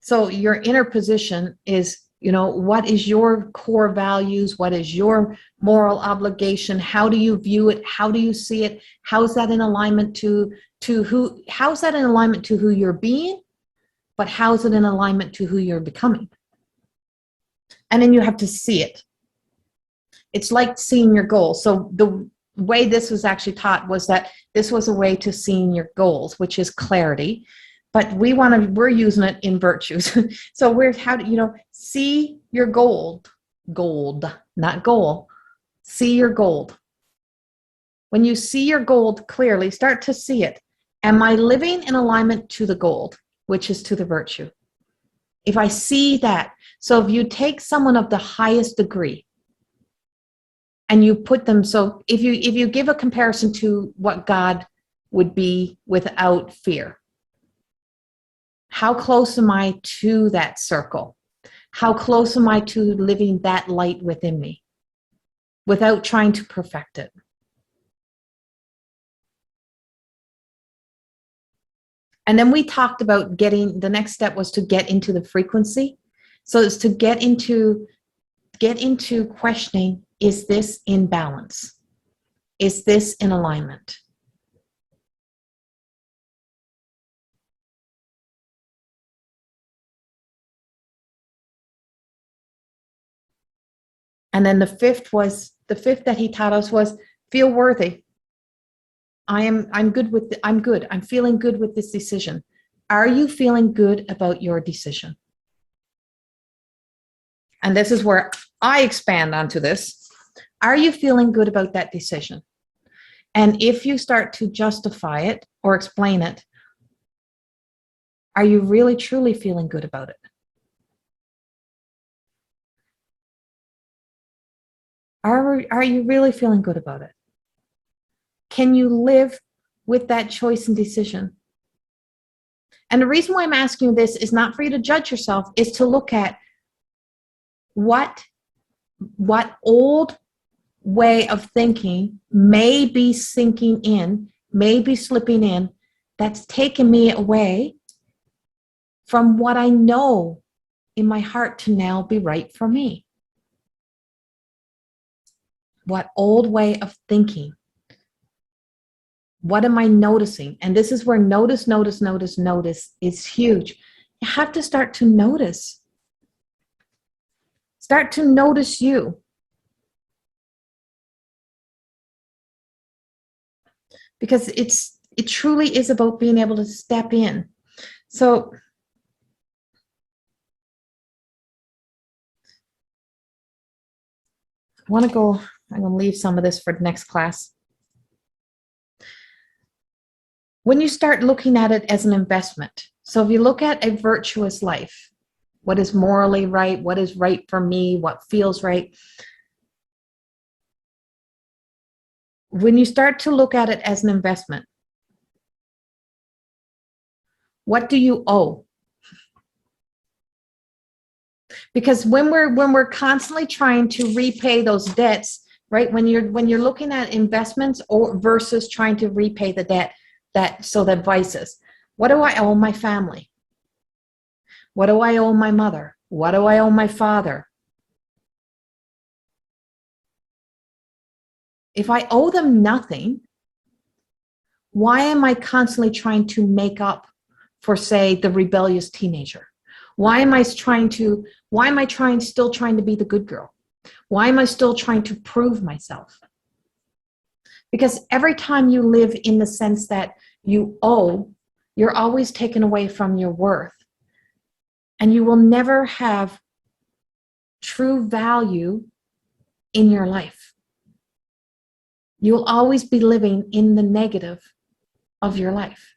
So your inner position is, what is your core values? What is your moral obligation? How do you view it? How do you see it? How's that in alignment to who you're being? But how's it in alignment to who you're becoming? And then you have to see it. It's like seeing your goals. So the way this was actually taught was that this was a way to seeing your goals, which is clarity. But we're using it in virtues. So see your gold, not goal. See your gold. When you see your gold clearly, start to see it. Am I living in alignment to the gold, which is to the virtue? If I see that, so if you take someone of the highest degree and you put them, so if you give a comparison to what God would be without fear, how close am I to that circle? How close am I to living that light within me without trying to perfect it? And then we talked about the next step was to get into the frequency. So it's to get into questioning, is this in balance? Is this in alignment? And then the fifth that he taught us was feel worthy. I'm good. I'm feeling good with this decision. Are you feeling good about your decision? And this is where I expand onto this. Are you feeling good about that decision? And if you start to justify it or explain it, are you really truly feeling good about it? Are you really feeling good about it? Can you live with that choice and decision? And the reason why I'm asking you this is not for you to judge yourself, is to look at what old way of thinking may be sinking in, may be slipping in, that's taken me away from what I know in my heart to now be right for me. What old way of thinking? What am I noticing? And this is where notice is huge. You have to start to notice. Start to notice you. Because it truly is about being able to step in. So want to go, I'm going to leave some of this for the next class. When you start looking at it as an investment, so if you look at a virtuous life, what is morally right, what is right for me, what feels right, when you start to look at it as an investment, what do you owe? Because when we're constantly trying to repay those debts, right? When you're looking at investments or versus trying to repay the debt, that vices. What do I owe my family? What do I owe my mother? What do I owe my father? If I owe them nothing, why am I constantly trying to make up for, say, the rebellious teenager? Why am I still trying to be the good girl? Why am I still trying to prove myself? Because every time you live in the sense that you owe, you're always taken away from your worth. And you will never have true value in your life. You'll always be living in the negative of your life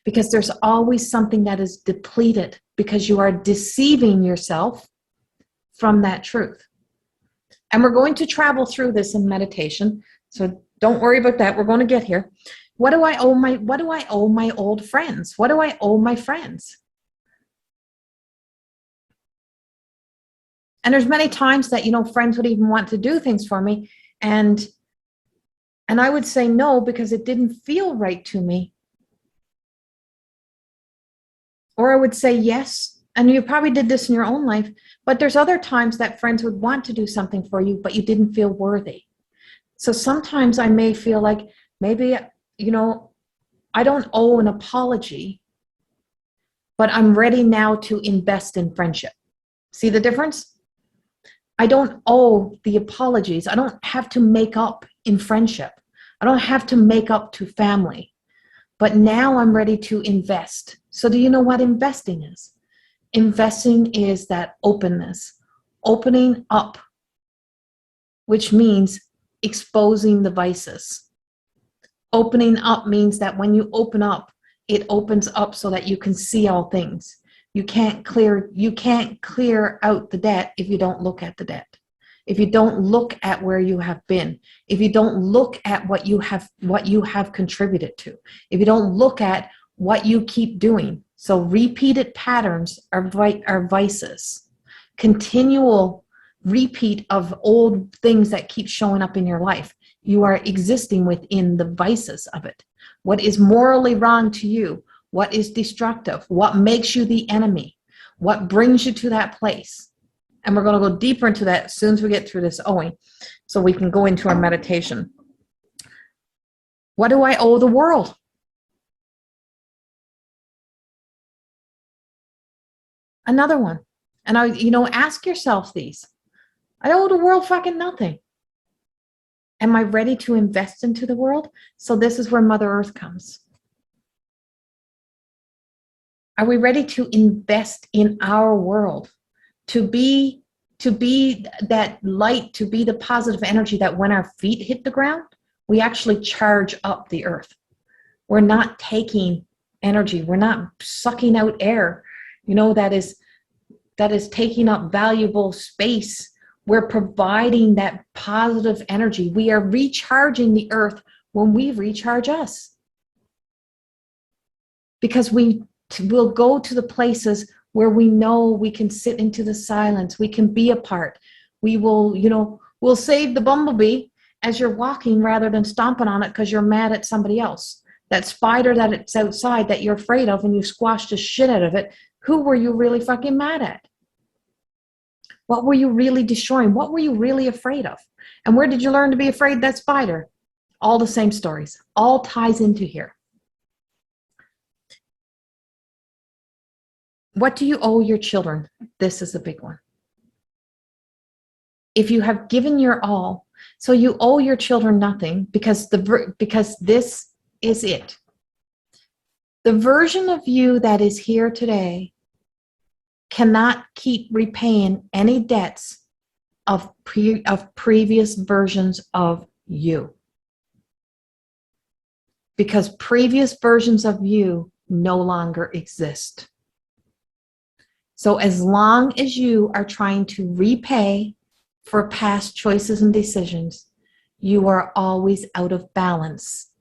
because there's always something that is depleted because you are deceiving yourself from that truth. And we're going to travel through this in meditation, so don't worry about that. We're going to get here. What do I owe my old friends? What do I owe my friends? And there's many times that, friends would even want to do things for me. And I would say no because it didn't feel right to me. Or I would say yes. And you probably did this in your own life. But there's other times that friends would want to do something for you, but you didn't feel worthy. So sometimes I may feel like maybe, I don't owe an apology, but I'm ready now to invest in friendship. See the difference? I don't owe the apologies. I don't have to make up in friendship. I don't have to make up to family. But now I'm ready to invest. So do you know what investing is? Investing is that openness, opening up, which means exposing the vices. Opening up means that when you open up, it opens up so that you can see all things. You can't clear out the debt if you don't look at the debt. If you don't look at where you have been, if you don't look at what you have contributed to, if you don't look at what you keep doing. So repeated patterns are vices. Continual repeat of old things that keep showing up in your life. You are existing within the vices of it. What is morally wrong to you? What is destructive? What makes you the enemy? What brings you to that place? And we're going to go deeper into that as soon as we get through this owing, so we can go into our meditation. What do I owe the world? Another one. And ask yourself these. I owe the world fucking nothing. Am I ready to invest into the world? So this is where Mother Earth comes. Are we ready to invest in our world? To be that light, to be the positive energy that when our feet hit the ground, we actually charge up the earth. We're not taking energy. We're not sucking out air, that is taking up valuable space. We're providing that positive energy. We are recharging the earth when we recharge us. Because we will go to the places where we know we can sit into the silence. We can be apart. We will, we'll save the bumblebee as you're walking rather than stomping on it because you're mad at somebody else. That spider that it's outside that you're afraid of and you squashed the shit out of it, who were you really fucking mad at? What were you really destroying? What were you really afraid of? And where did you learn to be afraid of that spider? All the same stories. All ties into here. What do you owe your children? This is a big one. If you have given your all, so you owe your children nothing because this is it. The version of you that is here today cannot keep repaying any debts of previous versions of you. Because previous versions of you no longer exist. So as long as you are trying to repay for past choices and decisions, you are always out of balance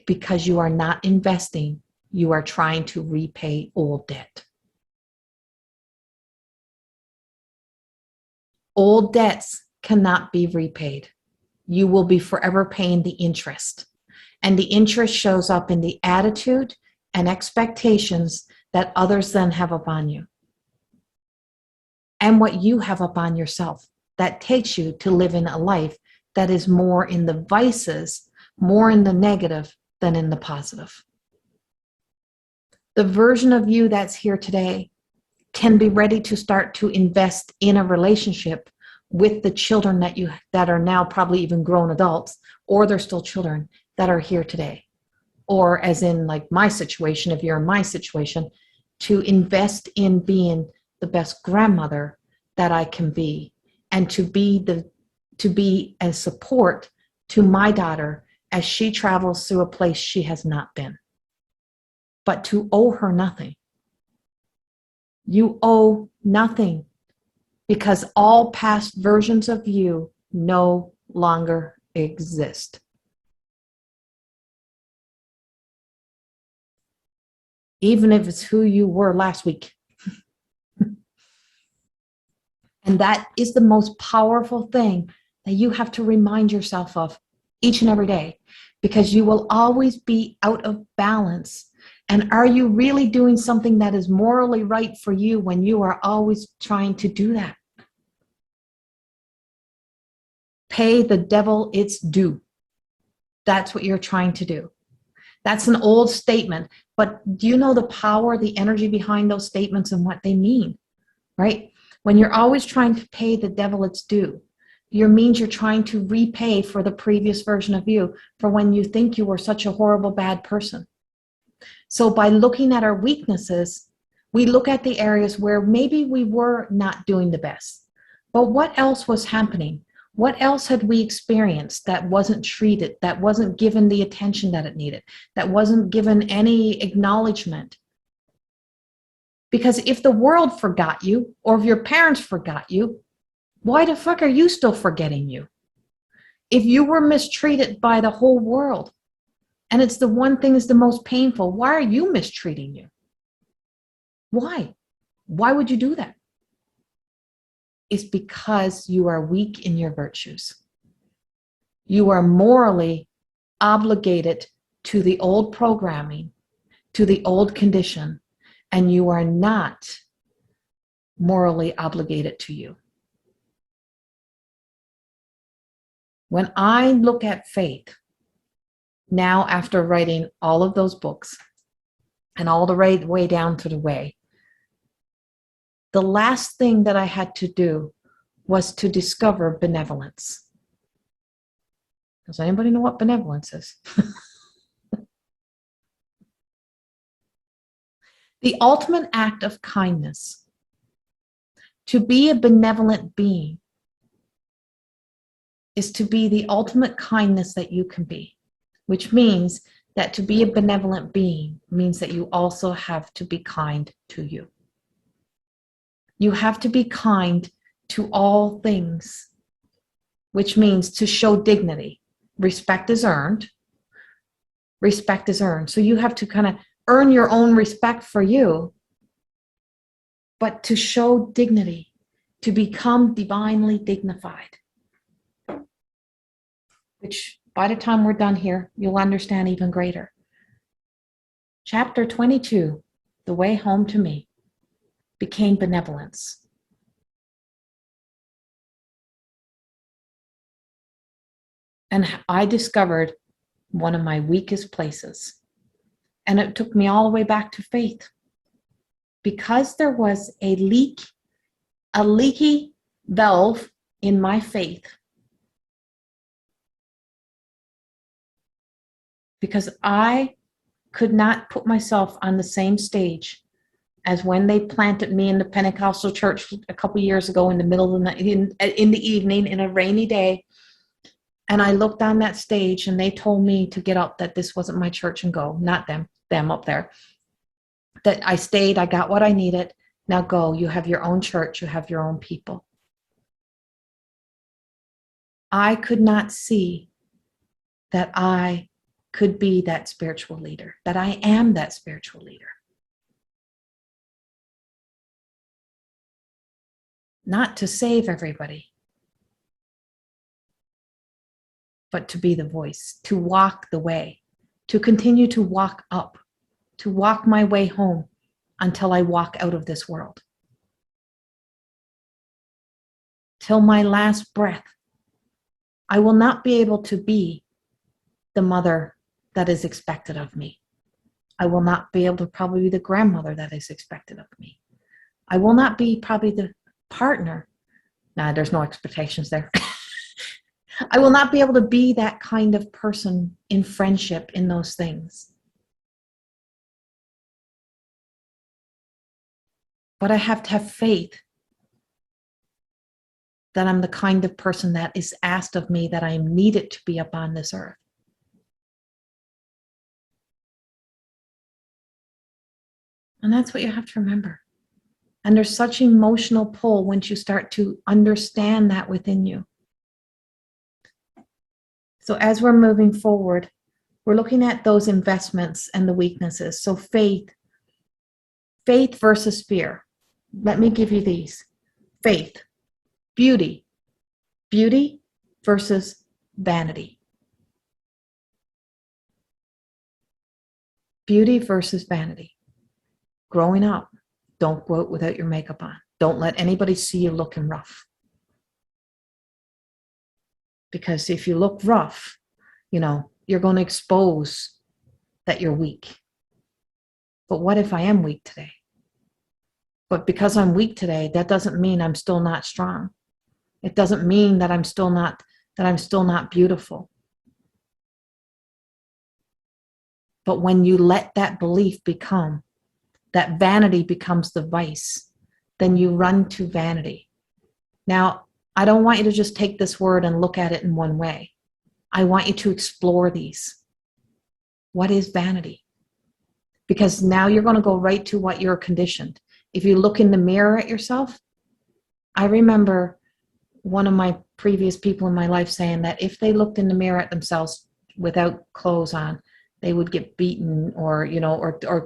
because you are not investing. You are trying to repay old debt. Old debts cannot be repaid. You will be forever paying the interest. And the interest shows up in the attitude and expectations that others then have upon you. And what you have upon yourself that takes you to live in a life that is more in the vices, more in the negative than in the positive. The version of you that's here today can be ready to start to invest in a relationship with the children that are now probably even grown adults, or they're still children that are here today. Or as in like my situation, if you're in my situation, to invest in being the best grandmother that I can be, and to be a support to my daughter as she travels through a place she has not been. But to owe her nothing. You owe nothing, because all past versions of you no longer exist. Even if it's who you were last week. And that is the most powerful thing that you have to remind yourself of each and every day, because you will always be out of balance. And are you really doing something that is morally right for you when you are always trying to do that? Pay the devil its due. That's what you're trying to do. That's an old statement, but do you know the power, the energy behind those statements and what they mean, right? When you're always trying to pay the devil its due, it means you're trying to repay for the previous version of you, for when you think you were such a horrible, bad person. So by looking at our weaknesses, we look at the areas where maybe we were not doing the best. But what else was happening? What else had we experienced that wasn't treated, that wasn't given the attention that it needed, that wasn't given any acknowledgement? Because if the world forgot you, or if your parents forgot you, why the fuck are you still forgetting you? If you were mistreated by the whole world, and it's the one thing that's the most painful, why are you mistreating you? Why? Why would you do that? It's because you are weak in your virtues. You are morally obligated to the old programming, to the old condition, and you are not morally obligated to you. When I look at faith, now after writing all of those books and all the way down to the way, the last thing that I had to do was to discover benevolence. Does anybody know what benevolence is? The ultimate act of kindness. To be a benevolent being is to be the ultimate kindness that you can be, which means that to be a benevolent being means that you also have to be kind to you. You have to be kind to all things, which means to show dignity. Respect is earned. Respect is earned. So you have to kind of earn your own respect for you, but to show dignity, to become divinely dignified, which by the time we're done here, you'll understand even greater. Chapter 22, The Way Home to Me, became benevolence. And I discovered one of my weakest places. And it took me all the way back to faith. Because there was a leaky valve in my faith. Because I could not put myself on the same stage as when they planted me in the Pentecostal church a couple years ago in the middle of the night, in the evening, in a rainy day. And I looked on that stage and they told me to get up, that this wasn't my church and go, not them up there. That I stayed, I got what I needed. Now go, you have your own church, you have your own people. I could not see that I could be that spiritual leader, that I am that spiritual leader. Not to save everybody, but to be the voice, to walk the way, to continue to walk up, to walk my way home until I walk out of this world. Till my last breath, I will not be able to be the mother that is expected of me. I will not be able to probably be the grandmother that is expected of me. I will not be probably the partner. Nah, there's no expectations there. I will not be able to be that kind of person in friendship, in those things. But I have to have faith that I'm the kind of person that is asked of me, that I am needed to be upon this earth. And that's what you have to remember. And there's such emotional pull once you start to understand that within you. So as we're moving forward, we're looking at those investments and the weaknesses. So faith versus fear. Let me give you these. Faith, beauty versus vanity. Beauty versus vanity. Growing up, don't go out without your makeup on. Don't let anybody see you looking rough. Because if you look rough, you're going to expose that you're weak. But what if I am weak today? But because I'm weak today, that doesn't mean I'm still not strong. It doesn't mean that I'm still not beautiful. But when you let that belief become, that vanity becomes the vice, then you run to vanity. Now, I don't want you to just take this word and look at it in one way. I want you to explore these. What is vanity? Because now you're going to go right to what you're conditioned. If you look in the mirror at yourself, I remember one of my previous people in my life saying that if they looked in the mirror at themselves without clothes on, they would get beaten or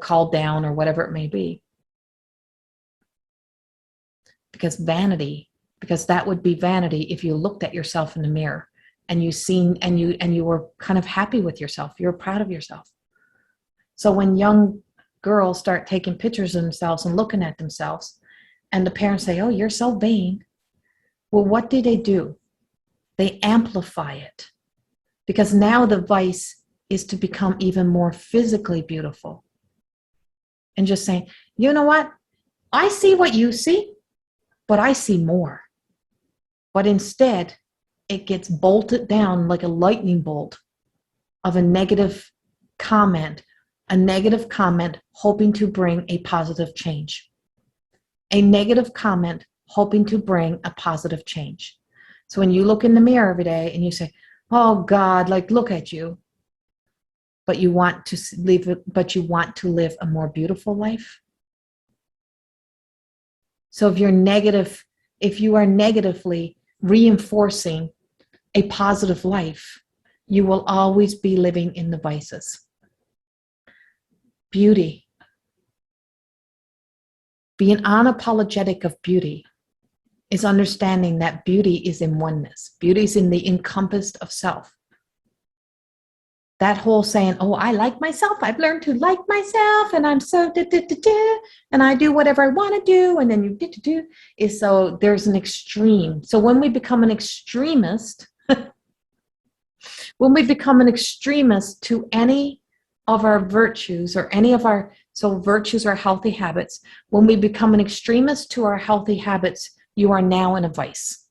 called down or whatever it may be. Because that would be vanity if you looked at yourself in the mirror and you were kind of happy with yourself. You're proud of yourself. So when young girls start taking pictures of themselves and looking at themselves, and the parents say, "Oh, you're so vain." Well, what do? They amplify it. Because now the vice is to become even more physically beautiful. And just saying, you know what? I see what you see, but I see more. But instead, it gets bolted down like a lightning bolt of a negative comment hoping to bring a positive change. A negative comment hoping to bring a positive change. So when you look in the mirror every day and you say, "Oh God, look at you," but you want to live a more beautiful life. So if you are negatively reinforcing a positive life, you will always be living in the vices. Beauty. Being unapologetic of beauty is understanding that beauty is in oneness. Beauty is in the encompassed of self. That whole saying, "Oh, I like myself. I've learned to like myself, and I'm so and I do whatever I want to do," and then you is so there's an extreme. So when we become an extremist, to any of our virtues or any of our virtues are healthy habits. When we become an extremist to our healthy habits, you are now in a vice.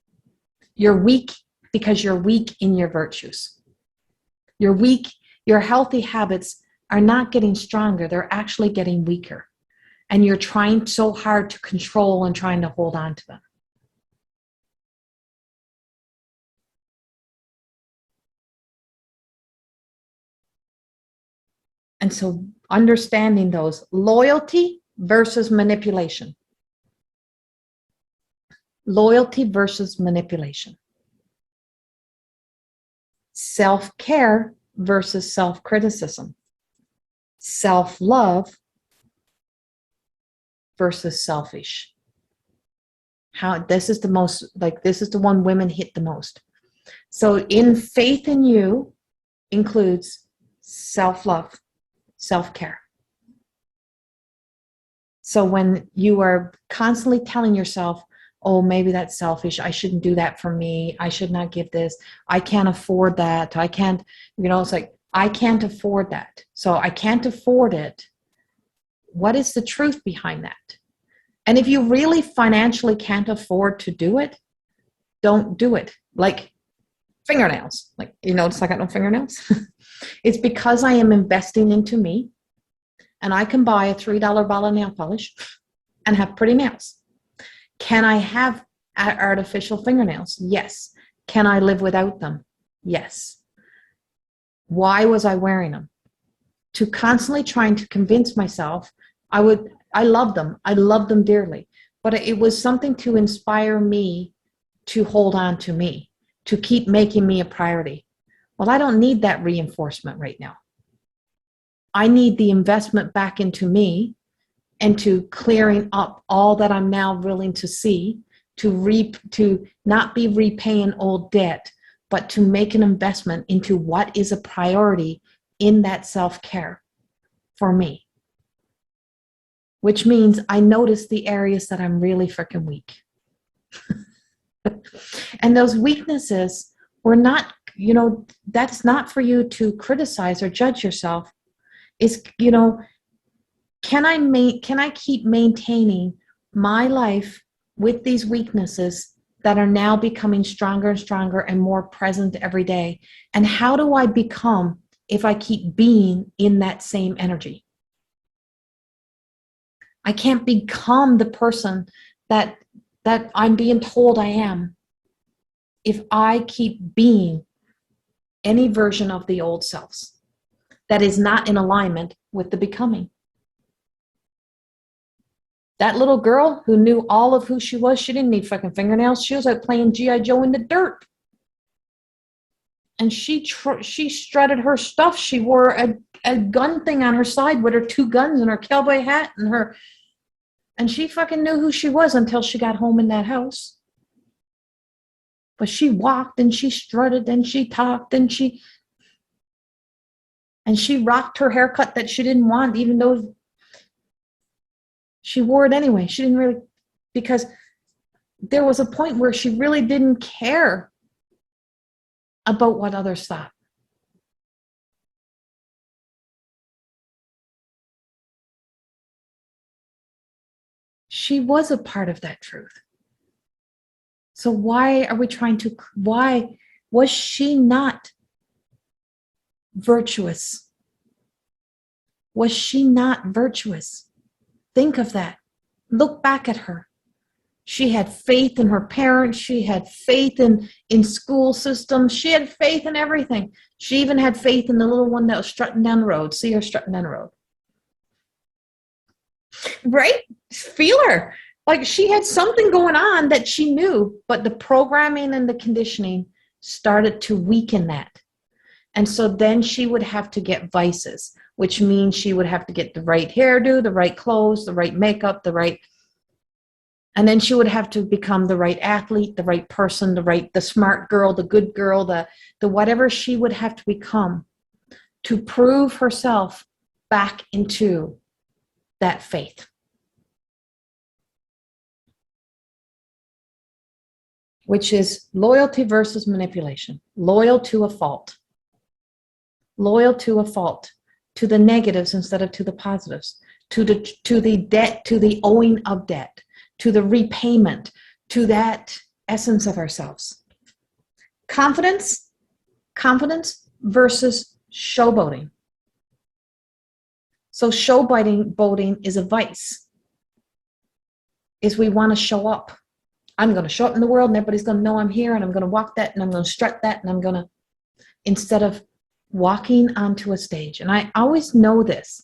You're weak because you're weak in your virtues. You're weak. Your healthy habits are not getting stronger. They're actually getting weaker. and you're trying so hard to control and trying to hold on to them. And so understanding those, loyalty versus manipulation. Loyalty versus manipulation. Self-care versus self-criticism. Self-love versus selfish. How this is the most, like, this is the one women hit the most. So in faith in you includes self-love, self-care. So when you are constantly telling yourself, oh, maybe that's selfish, I shouldn't do that for me, I should not give this, I can't afford that, I can't, it's like, I can't afford that. So I can't afford it. What is the truth behind that? And if you really financially can't afford to do it, don't do it. Like fingernails. Like, notice I got no fingernails? It's because I am investing into me, and I can buy a $3 bottle of nail polish and have pretty nails. Can I have artificial fingernails? Yes. Can I live without them? Yes. Why was I wearing them? To constantly trying to convince myself I love them. I love them dearly. But it was something to inspire me to hold on to me, to keep making me a priority. Well, I don't need that reinforcement right now. I need the investment back into me and to clearing up all that I'm now willing to see, to not be repaying old debt, but to make an investment into what is a priority in that self-care for me. Which means I notice the areas that I'm really freaking weak. And those weaknesses were not, that's not for you to criticize or judge yourself. It's, can I keep maintaining my life with these weaknesses that are now becoming stronger and stronger and more present every day? And how do I become if I keep being in that same energy? I can't become the person that I'm being told I am if I keep being any version of the old selves that is not in alignment with the becoming. That little girl who knew all of who she was, she didn't need fucking fingernails. She was out playing G.I. Joe in the dirt. And she strutted her stuff. She wore a gun thing on her side with her 2 guns and her cowboy hat and she fucking knew who she was until she got home in that house. But she walked and she strutted and she talked and she rocked her haircut that she didn't want, even though she wore it anyway. She didn't really, because there was a point where she really didn't care about what others thought. She was a part of that truth. So why was she not virtuous? Was she not virtuous? Think of that. Look back at her. She had faith in her parents. She had faith in school systems. She had faith in everything. She even had faith in the little one that was strutting down the road. See her strutting down the road. Right? Feel her. Like she had something going on that she knew, but the programming and the conditioning started to weaken that. And so then she would have to get vices, which means she would have to get the right hairdo, the right clothes, the right makeup, and then she would have to become the right athlete, the right person, the smart girl, the good girl, the whatever she would have to become to prove herself back into that faith. Which is loyalty versus manipulation. Loyal to a fault. Loyal to a fault. To the negatives instead of to the positives. To the debt, to the owing of debt. To the repayment. To that essence of ourselves. Confidence versus showboating. So showboating is a vice. is we want to show up. I'm going to show up in the world and everybody's going to know I'm here and I'm going to walk that and I'm going to strut that and I'm going to, instead of walking onto a stage. And I always know this.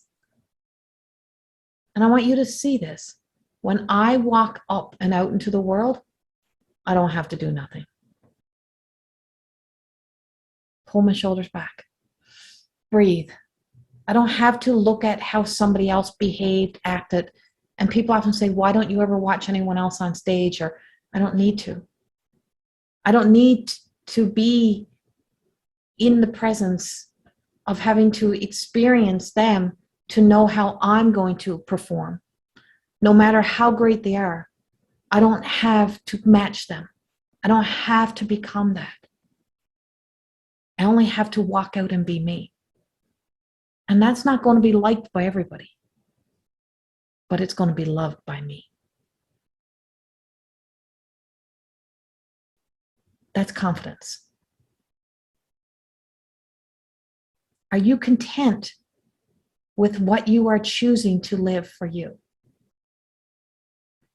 And I want you to see this. When I walk up and out into the world, I don't have to do nothing. Pull my shoulders back. Breathe. I don't have to look at how somebody else behaved, acted. And people often say, why don't you ever watch anyone else on stage? Or I don't need to. I don't need to be in the presence of having to experience them to know how I'm going to perform. No matter how great they are, I don't have to match them. I don't have to become that. I only have to walk out and be me. And that's not going to be liked by everybody, but it's going to be loved by me. That's confidence. Are you content with what you are choosing to live for you?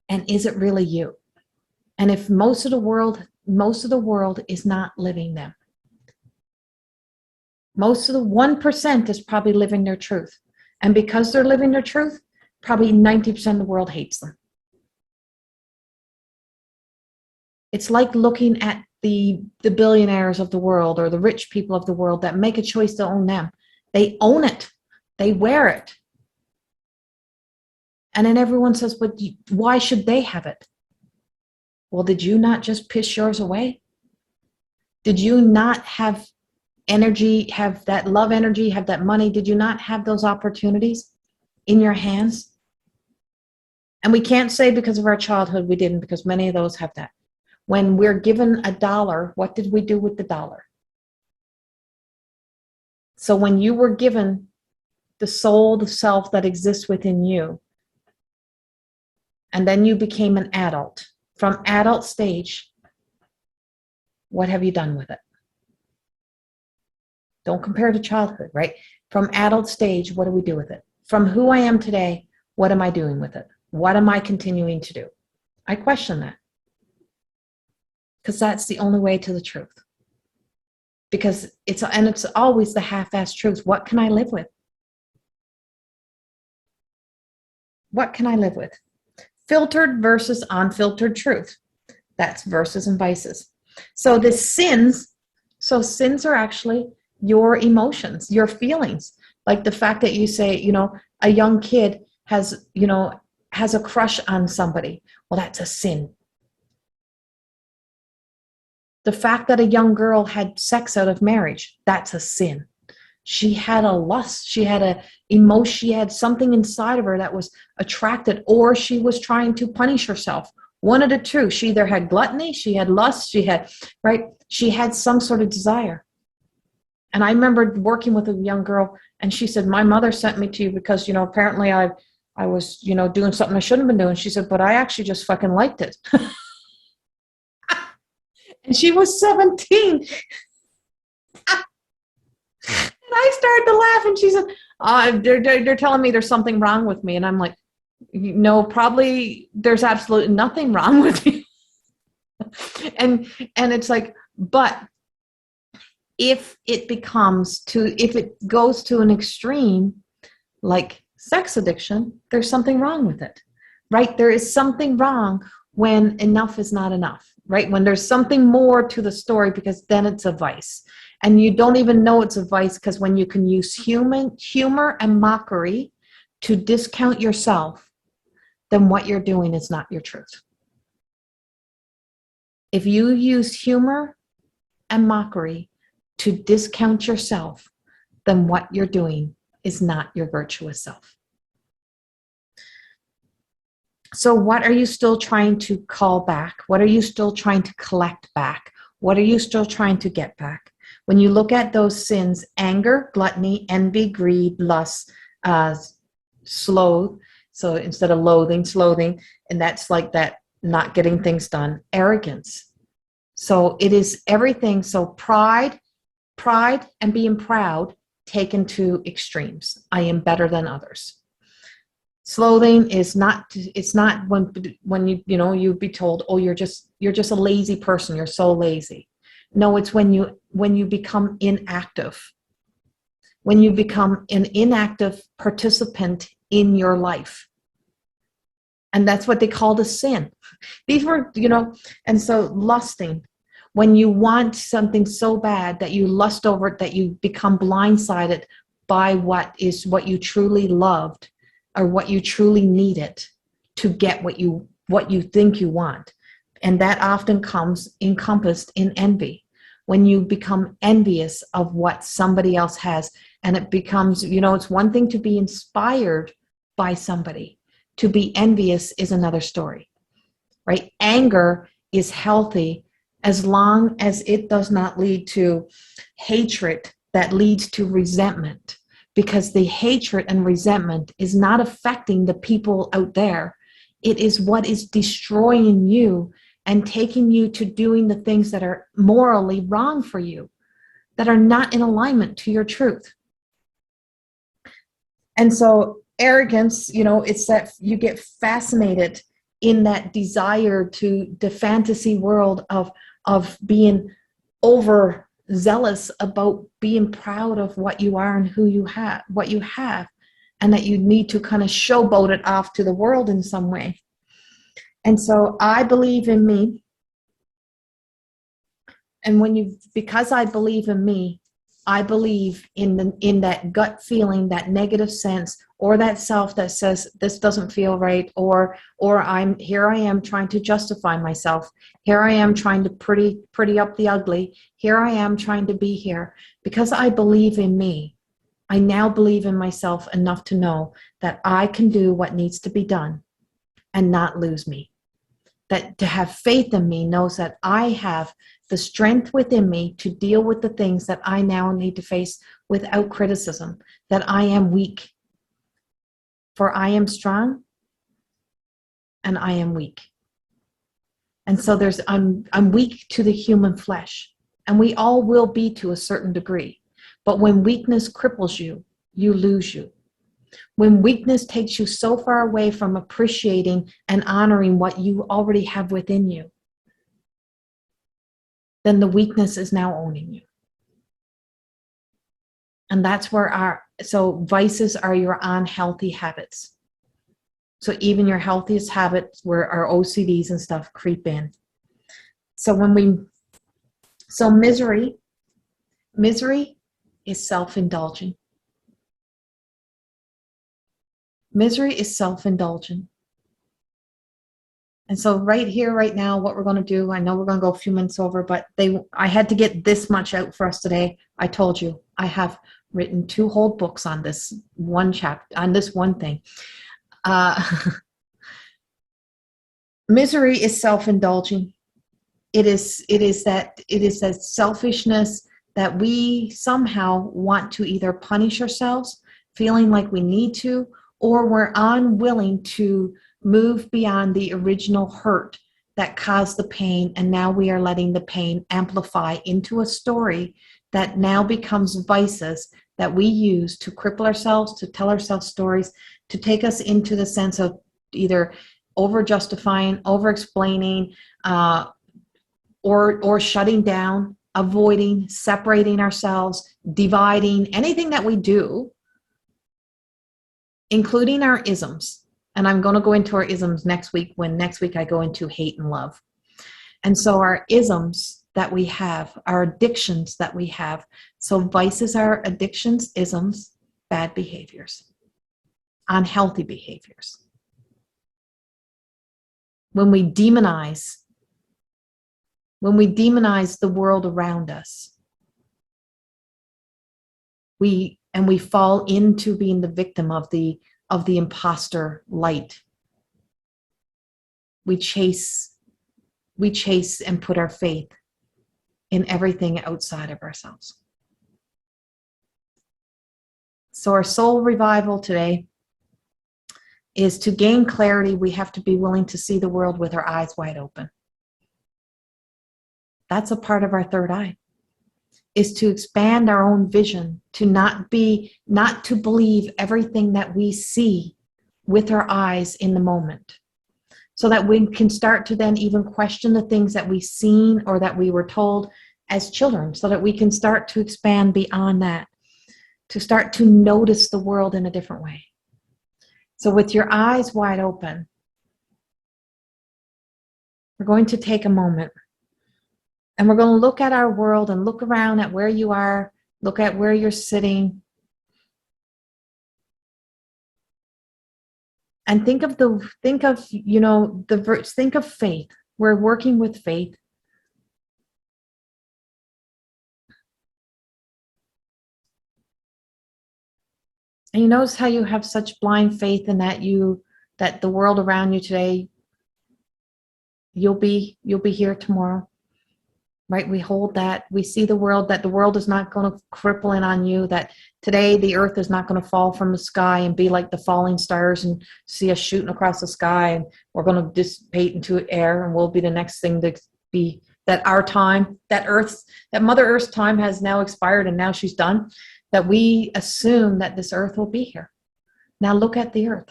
And is it really you? And if most of the world is not living them. Most of the 1% is probably living their truth. And because they're living their truth, probably 90% of the world hates them. It's like looking at the billionaires of the world or the rich people of the world that make a choice to own them. They own it. They wear it. And then everyone says, but why should they have it? Well, did you not just piss yours away? Did you not have energy, have that love energy, have that money? Did you not have those opportunities in your hands? And we can't say because of our childhood we didn't, because many of those have that. When we're given $1, what did we do with the dollar? So when you were given the soul, the self that exists within you, and then you became an adult, from adult stage, what have you done with it? Don't compare to childhood, right? From adult stage, what do we do with it? From who I am today, what am I doing with it? What am I continuing to do? I question that. Because that's the only way to the truth. Because it's always the half-assed truth. What can I live with? What can I live with? Filtered versus unfiltered truth. That's verses and vices. So the sins are actually your emotions, your feelings. Like the fact that you say, a young kid has a crush on somebody. Well, that's a sin. The fact that a young girl had sex out of marriage, that's a sin. She had a lust, she had an emotion, she had something inside of her that was attracted, or she was trying to punish herself. One of the two. She either had gluttony, she had lust, she had some sort of desire. And I remember working with a young girl, and she said, my mother sent me to you because, apparently I was, doing something I shouldn't have been doing. She said, but I actually just fucking liked it. And she was 17. And I started to laugh, and she said, they're telling me there's something wrong with me. And I'm like, no, probably there's absolutely nothing wrong with you. And it's like, but if it goes to an extreme, like sex addiction, there's something wrong with it, right? There is something wrong when enough is not enough, right? When there's something more to the story, because then it's a vice. And you don't even know it's a vice, because when you can use humor and mockery to discount yourself, then what you're doing is not your truth. If you use humor and mockery to discount yourself, then what you're doing is not your virtuous self. So what are you still trying to call back? What are you still trying to collect back? What are you still trying to get back? When you look at those sins, anger, gluttony, envy, greed, lust, sloth, so instead of loathing, slothing, and that's like that not getting things done, arrogance. So it is everything. So pride and being proud taken to extremes. I am better than others. Slothing is not, it's not when you'd be told, oh, you're just a lazy person, you're so lazy. No, it's when you become inactive. When you become an inactive participant in your life. And that's what they called a sin. These were, and so lusting, when you want something so bad that you lust over it, that you become blindsided by what you truly loved or what you truly needed to get what you think you want. And that often comes encompassed in envy. When you become envious of what somebody else has, and it becomes, it's one thing to be inspired by somebody. To be envious is another story, right? Anger is healthy as long as it does not lead to hatred that leads to resentment, because the hatred and resentment is not affecting the people out there. It is what is destroying you and taking you to doing the things that are morally wrong for you, that are not in alignment to your truth. And so arrogance, it's that you get fascinated in that desire to the fantasy world of being overzealous about being proud of what you are and who you have, what you have, and that you need to kind of showboat it off to the world in some way. And so I believe in me. And because I believe in me, I believe in that gut feeling, that negative sense, or that self that says this doesn't feel right, or I am trying to justify myself. Here I am trying to pretty up the ugly. Here I am trying to be here. Because I believe in me, I now believe in myself enough to know that I can do what needs to be done and not lose me. That to have faith in me knows that I have the strength within me to deal with the things that I now need to face without criticism, that I am weak. For I am strong and I am weak. And so I'm weak to the human flesh, and we all will be to a certain degree. But when weakness cripples you, you lose you. When weakness takes you so far away from appreciating and honoring what you already have within you, then the weakness is now owning you. And that's where so vices are your unhealthy habits. So even your healthiest habits, where our OCDs and stuff creep in. So misery is self-indulgent. Misery is self-indulgent. And so right here, right now, what we're going to do, I know we're going to go a few minutes over, but I had to get this much out for us today. I told you, I have written 2 whole books on this one chapter, on this one thing. Misery is self-indulging. It is that selfishness that we somehow want to either punish ourselves, feeling like we need to, or we're unwilling to move beyond the original hurt that caused the pain, and now we are letting the pain amplify into a story that now becomes vices that we use to cripple ourselves, to tell ourselves stories, to take us into the sense of either over-justifying, over-explaining, or shutting down, avoiding, separating ourselves, dividing, anything that we do, including our isms. And I'm going to go into our isms next week, when next week I go into hate and love. And so our isms that we have, our addictions that we have. So vices are addictions, isms, bad behaviors, unhealthy behaviors. When we demonize the world around us, we fall into being the victim of the imposter light. We chase and put our faith in everything outside of ourselves. So our soul revival today is to gain clarity. We have to be willing to see the world with our eyes wide open. That's a part of our third eye, is to expand our own vision, to not to believe everything that we see with our eyes in the moment, so that we can start to then even question the things that we've seen or that we were told as children, so that we can start to expand beyond that, to start to notice the world in a different way. So with your eyes wide open, we're going to take a moment and we're going to look at our world and look around at where you are, look at where you're sitting, and think of faith. We're working with faith. And you notice how you have such blind faith in that the world around you today, you'll be here tomorrow, right? We hold that. We see the world, that the world is not going to cripple in on you, that today the earth is not going to fall from the sky and be like the falling stars and see us shooting across the sky, and we're going to dissipate into air and we'll be the next thing to be, that our time, that Mother Earth's time has now expired and now she's done, that we assume that this earth will be here. Now look at the earth.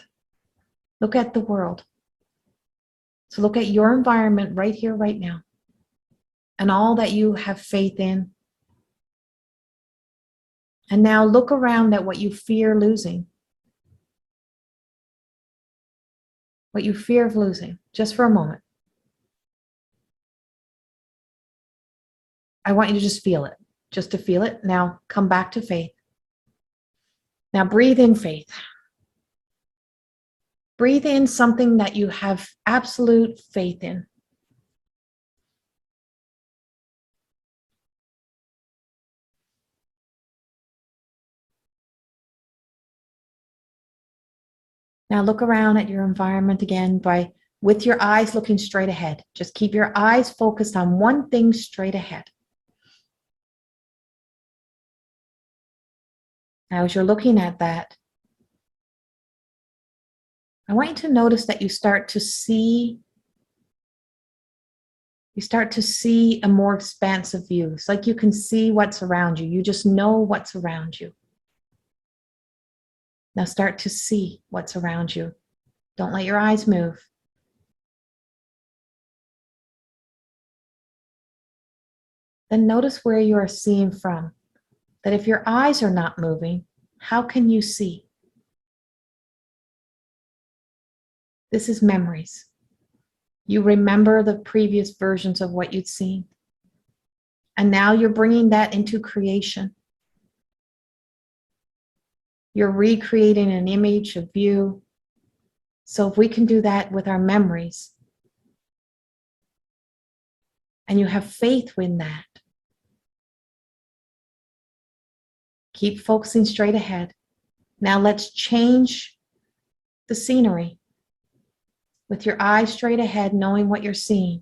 Look at the world. So look at your environment right here, right now, and all that you have faith in. And now look around at what you fear losing. What you fear of losing, just for a moment. I want you to just feel it, just to feel it. Now come back to faith. Now breathe in faith. Breathe in something that you have absolute faith in. Now look around at your environment again with your eyes looking straight ahead. Just keep your eyes focused on one thing straight ahead. Now as you're looking at that, I want you to notice that you start to see a more expansive view. It's like you can see what's around you. You just know what's around you. Now start to see what's around you. Don't let your eyes move. Then notice where you are seeing from. That if your eyes are not moving, how can you see? This is memories. You remember the previous versions of what you'd seen. And now you're bringing that into creation. You're recreating an image, a view. So if we can do that with our memories, and you have faith in that, keep focusing straight ahead. Now let's change the scenery. With your eyes straight ahead, knowing what you're seeing,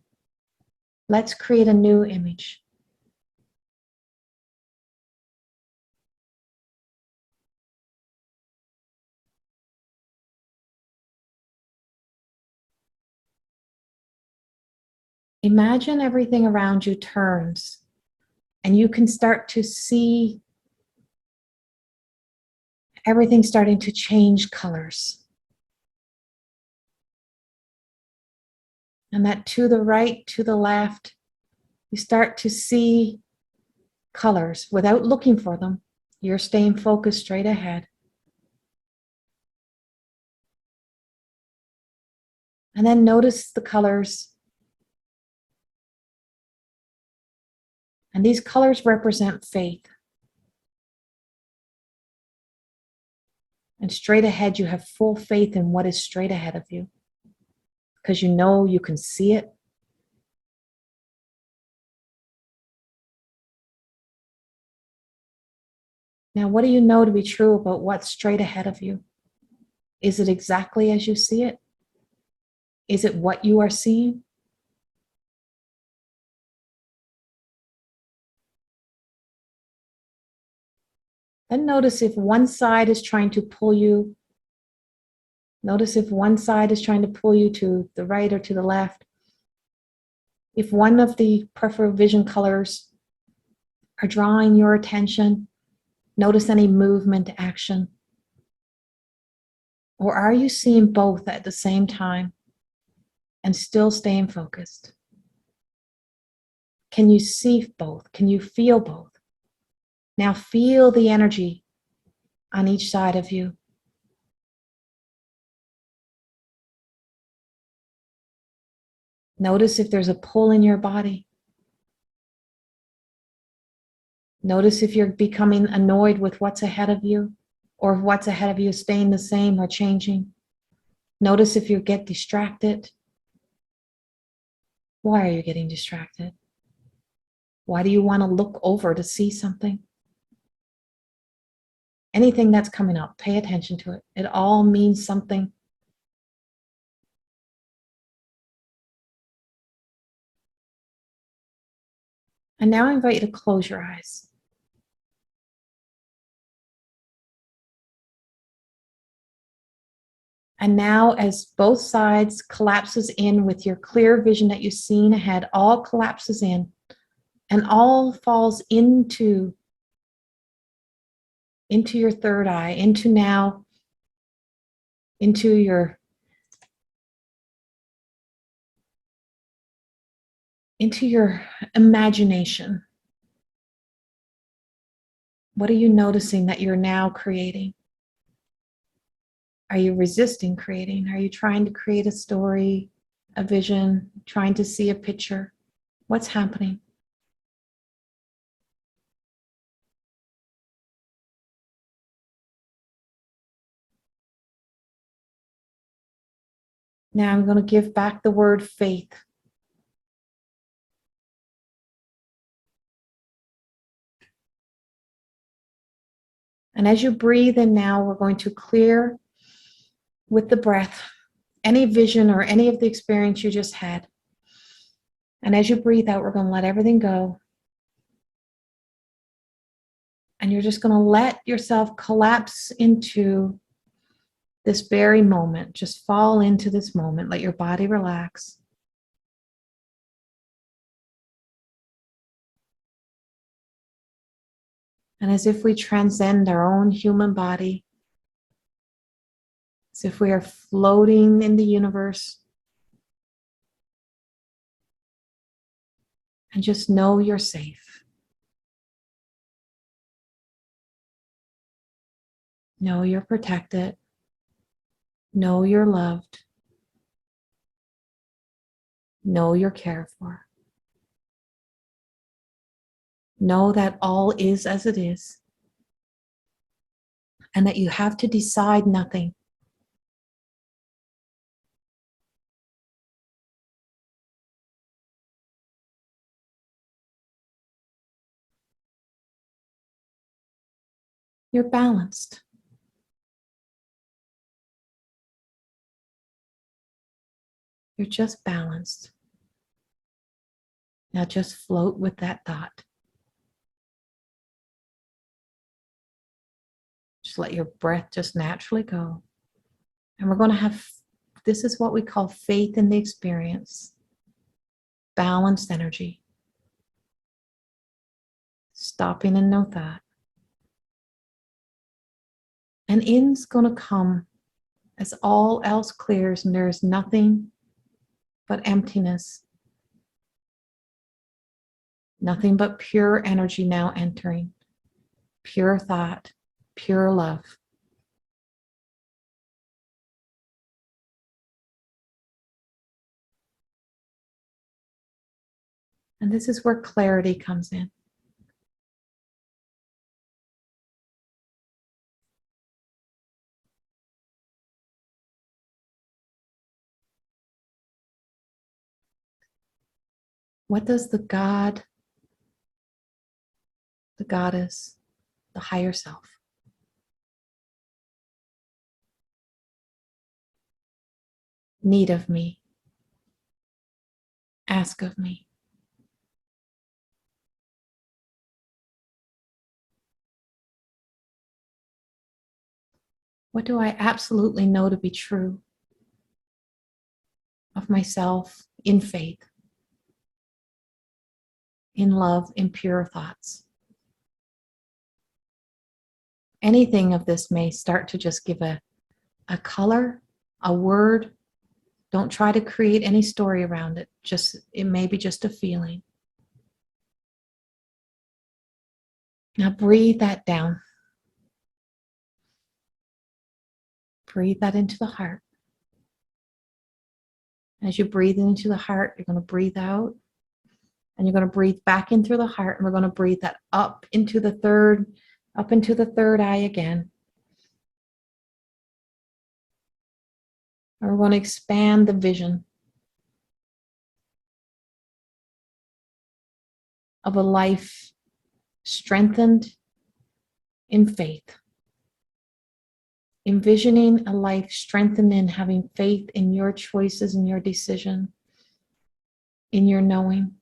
let's create a new image. Imagine everything around you turns, and you can start to see everything starting to change colors. And that to the right, to the left, you start to see colors without looking for them. You're staying focused straight ahead. And then notice the colors. And these colors represent faith. And straight ahead, you have full faith in what is straight ahead of you, because you know you can see it. Now, what do you know to be true about what's straight ahead of you? Is it exactly as you see it? Is it what you are seeing? Then notice if one side is trying to pull you. Notice if one side is trying to pull you to the right or to the left. If one of the peripheral vision colors are drawing your attention, notice any movement, action. Or are you seeing both at the same time and still staying focused? Can you see both? Can you feel both? Now feel the energy on each side of you. Notice if there's a pull in your body. Notice if you're becoming annoyed with what's ahead of you, or if what's ahead of you is staying the same or changing. Notice if you get distracted. Why are you getting distracted? Why do you want to look over to see something? Anything that's coming up, pay attention to it. It all means something. And now I invite you to close your eyes. And now as both sides collapses in with your clear vision that you've seen ahead, all collapses in and all falls into your third eye, into your imagination. What are you noticing that you're now creating? Are you resisting creating? Are you trying to create a story, a vision, trying to see a picture? What's happening? Now I'm going to give back the word faith. And as you breathe in now, we're going to clear with the breath any vision or any of the experience you just had. And as you breathe out, we're going to let everything go. And you're just going to let yourself collapse into this very moment. Just fall into this moment. Let your body relax. And as if we transcend our own human body, as if we are floating in the universe, and just know you're safe. Know you're protected. Know you're loved. Know you're cared for. Know that all is as it is, and that you have to decide nothing. You're balanced. You're just balanced. Now just float with that thought. Just let your breath just naturally go. And we're going to have, this is what we call faith in the experience. Balanced energy. Stopping in no thought. And in's going to come as all else clears and there is nothing but emptiness. Nothing but pure energy now entering. Pure thought, pure love. And this is where clarity comes in. What does the God, the goddess, the higher self need of me? Ask of me. What do I absolutely know to be true of myself in faith, in love, in pure thoughts? Anything of this may start to just give a a color, a word. Don't try to create any story around it. It may be just a feeling. Now breathe that down. Breathe that into the heart. As you breathe into the heart, you're going to breathe out. And you're going to breathe back in through the heart. And we're going to breathe that up into the third eye again. And we're going to expand the vision of a life strengthened in faith. Envisioning a life strengthened in having faith in your choices and your decision, in your knowing.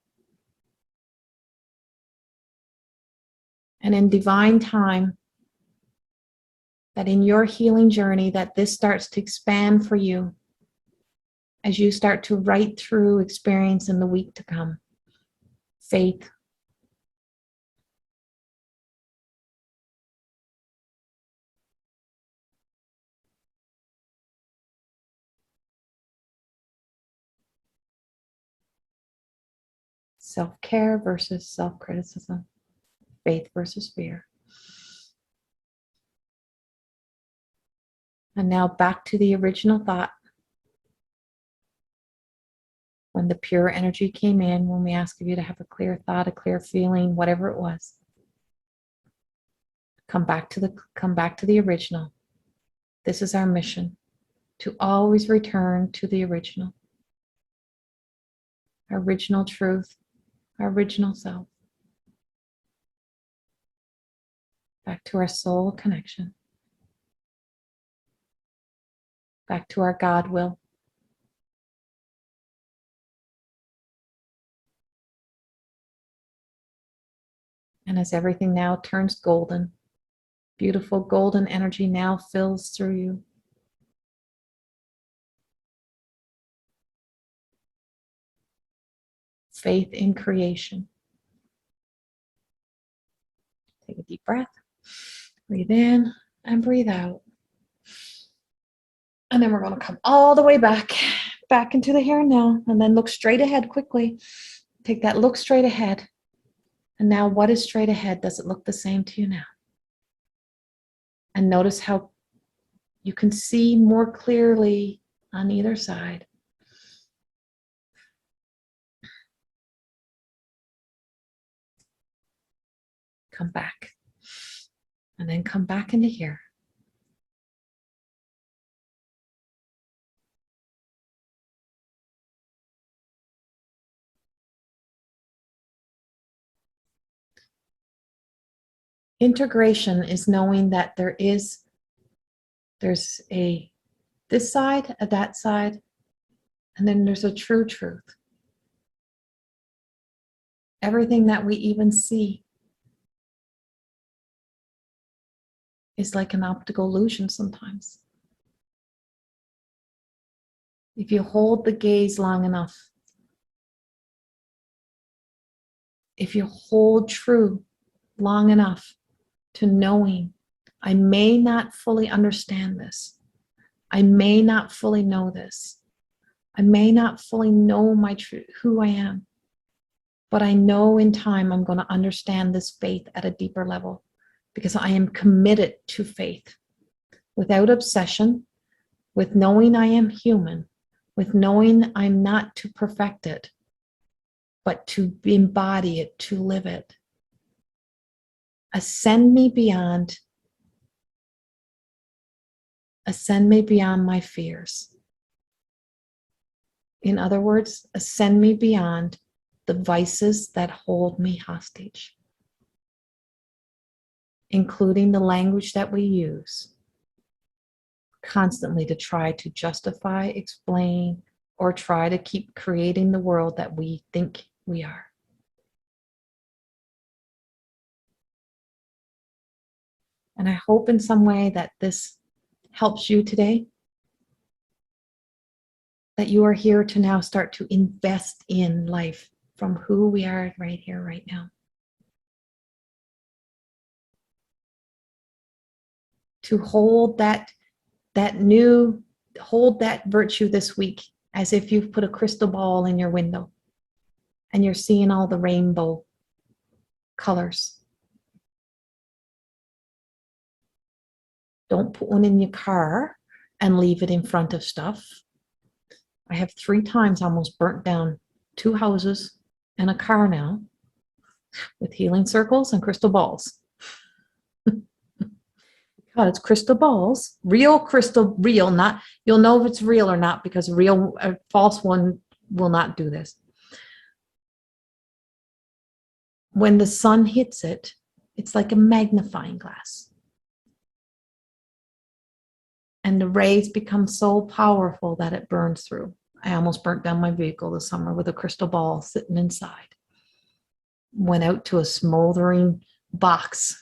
And in divine time, that in your healing journey, that this starts to expand for you as you start to write through experience in the week to come. Faith. Self-care versus self-criticism. Faith versus fear. And now back to the original thought. When the pure energy came in, when we asked you to have a clear thought, a clear feeling, whatever it was, come back to the original. This is our mission, to always return to the original. Our original truth, our original self. Back to our soul connection. Back to our God will. And as everything now turns golden, beautiful golden energy now fills through you. Faith in creation. Take a deep breath. Breathe in and breathe out. And then we're going to come all the way back into the here and now, and then look straight ahead quickly. Take that look straight ahead. And now what is straight ahead? Does it look the same to you now? And notice how you can see more clearly on either side. Come back. And then come back into here. Integration is knowing that there's a this side, a that side, and then there's a true truth. Everything that we even see is like an optical illusion sometimes. If you hold the gaze long enough, if you hold true long enough to knowing, I may not fully understand this. I may not fully know this. I may not fully know who I am. But I know in time I'm going to understand this faith at a deeper level because I am committed to faith without obsession, with knowing I am human, with knowing I'm not to perfect it, but to embody it, to live it. Ascend me beyond my fears. In other words, ascend me beyond the vices that hold me hostage, including the language that we use constantly to try to justify, explain, or try to keep creating the world that we think we are. And I hope in some way that this helps you today, that you are here to now start to invest in life from who we are right here, right now. To hold that hold that virtue this week as if you've put a crystal ball in your window and you're seeing all the rainbow colors. Don't put one in your car and leave it in front of stuff. I have 3 times almost burnt down 2 houses and a car now with healing circles and crystal balls. God, it's crystal balls, real, not, you'll know if it's real or not because a false one will not do this. When the sun hits it, it's like a magnifying glass. And the rays become so powerful that it burns through. I almost burnt down my vehicle this summer with a crystal ball sitting inside. Went out to a smoldering box.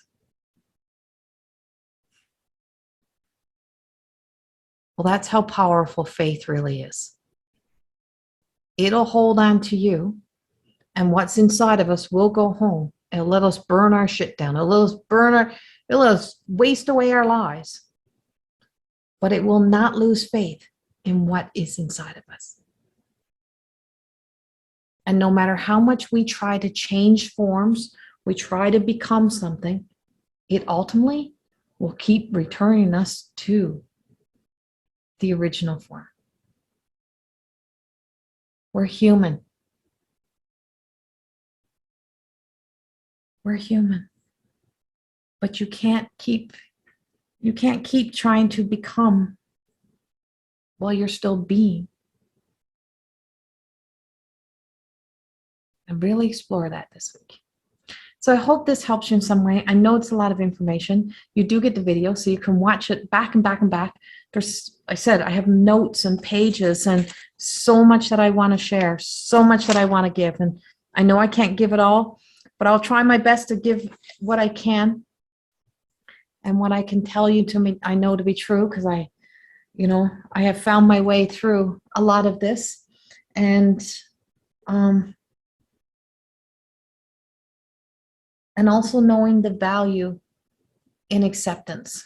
Well, that's how powerful faith really is. It'll hold on to you, and what's inside of us will go home. It'll let us burn our shit down. It'll let us waste away our lives. But it will not lose faith in what is inside of us. And no matter how much we try to change forms, we try to become something, it ultimately will keep returning us to the original form. We're human. We're human. But you can't keep trying to become while you're still being. And really explore that this week. So I hope this helps you in some way. I know it's a lot of information. You do get the video, so you can watch it back and back and back. I have notes and pages and so much that I want to share, so much that I want to give. And I know I can't give it all, but I'll try my best to give what I can. And what I can tell you I know to be true, because I have found my way through a lot of this. And also knowing the value in acceptance.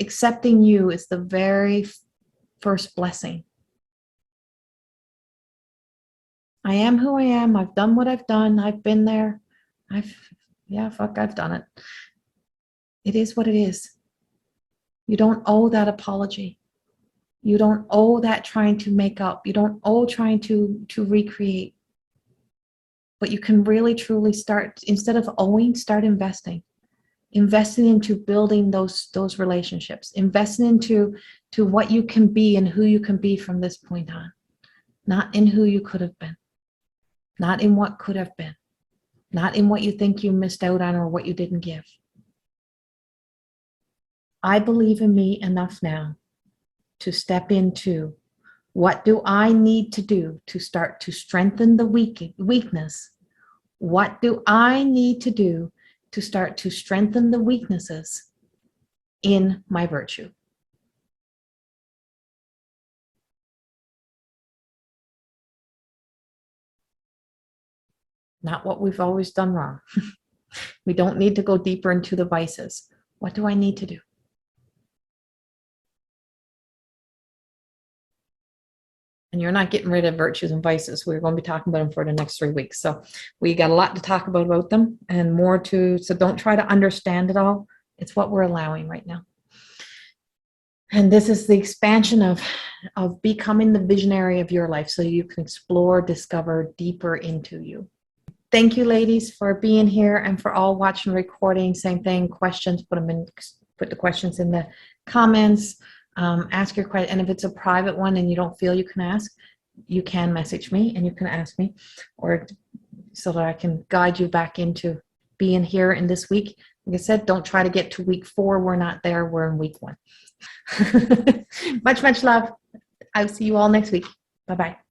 Accepting you is the very first blessing. I am who I am. I've done what I've done. I've been there. I've done it. It is what it is. You don't owe that apology. You don't owe that trying to make up. You don't owe trying to recreate. But you can really, truly start, instead of owing, start investing. Investing into building those relationships. Investing into what you can be and who you can be from this point on. Not in who you could have been. Not in what could have been. Not in what you think you missed out on or what you didn't give. I believe in me enough now to step into what do I need to do to start to strengthen the weakness? What do I need to do to start to strengthen the weaknesses in my virtue? Not what we've always done wrong. We don't need to go deeper into the vices. What do I need to do? And you're not getting rid of virtues and vices. We're going to be talking about them for the next 3 weeks. So we got a lot to talk about them and more so don't try to understand it all. It's what we're allowing right now. And this is the expansion of becoming the visionary of your life so you can explore, discover deeper into you. Thank you, ladies, for being here and for all watching, recording. Same thing, questions, put the questions in the comments. Ask your question, and if it's a private one and you don't feel you can ask, you can message me and you can ask me, or so that I can guide you back into being here in this week. Like I said, don't try to get to week 4. We're not there. We're in week 1. Much love. I'll see you all next week. Bye-bye.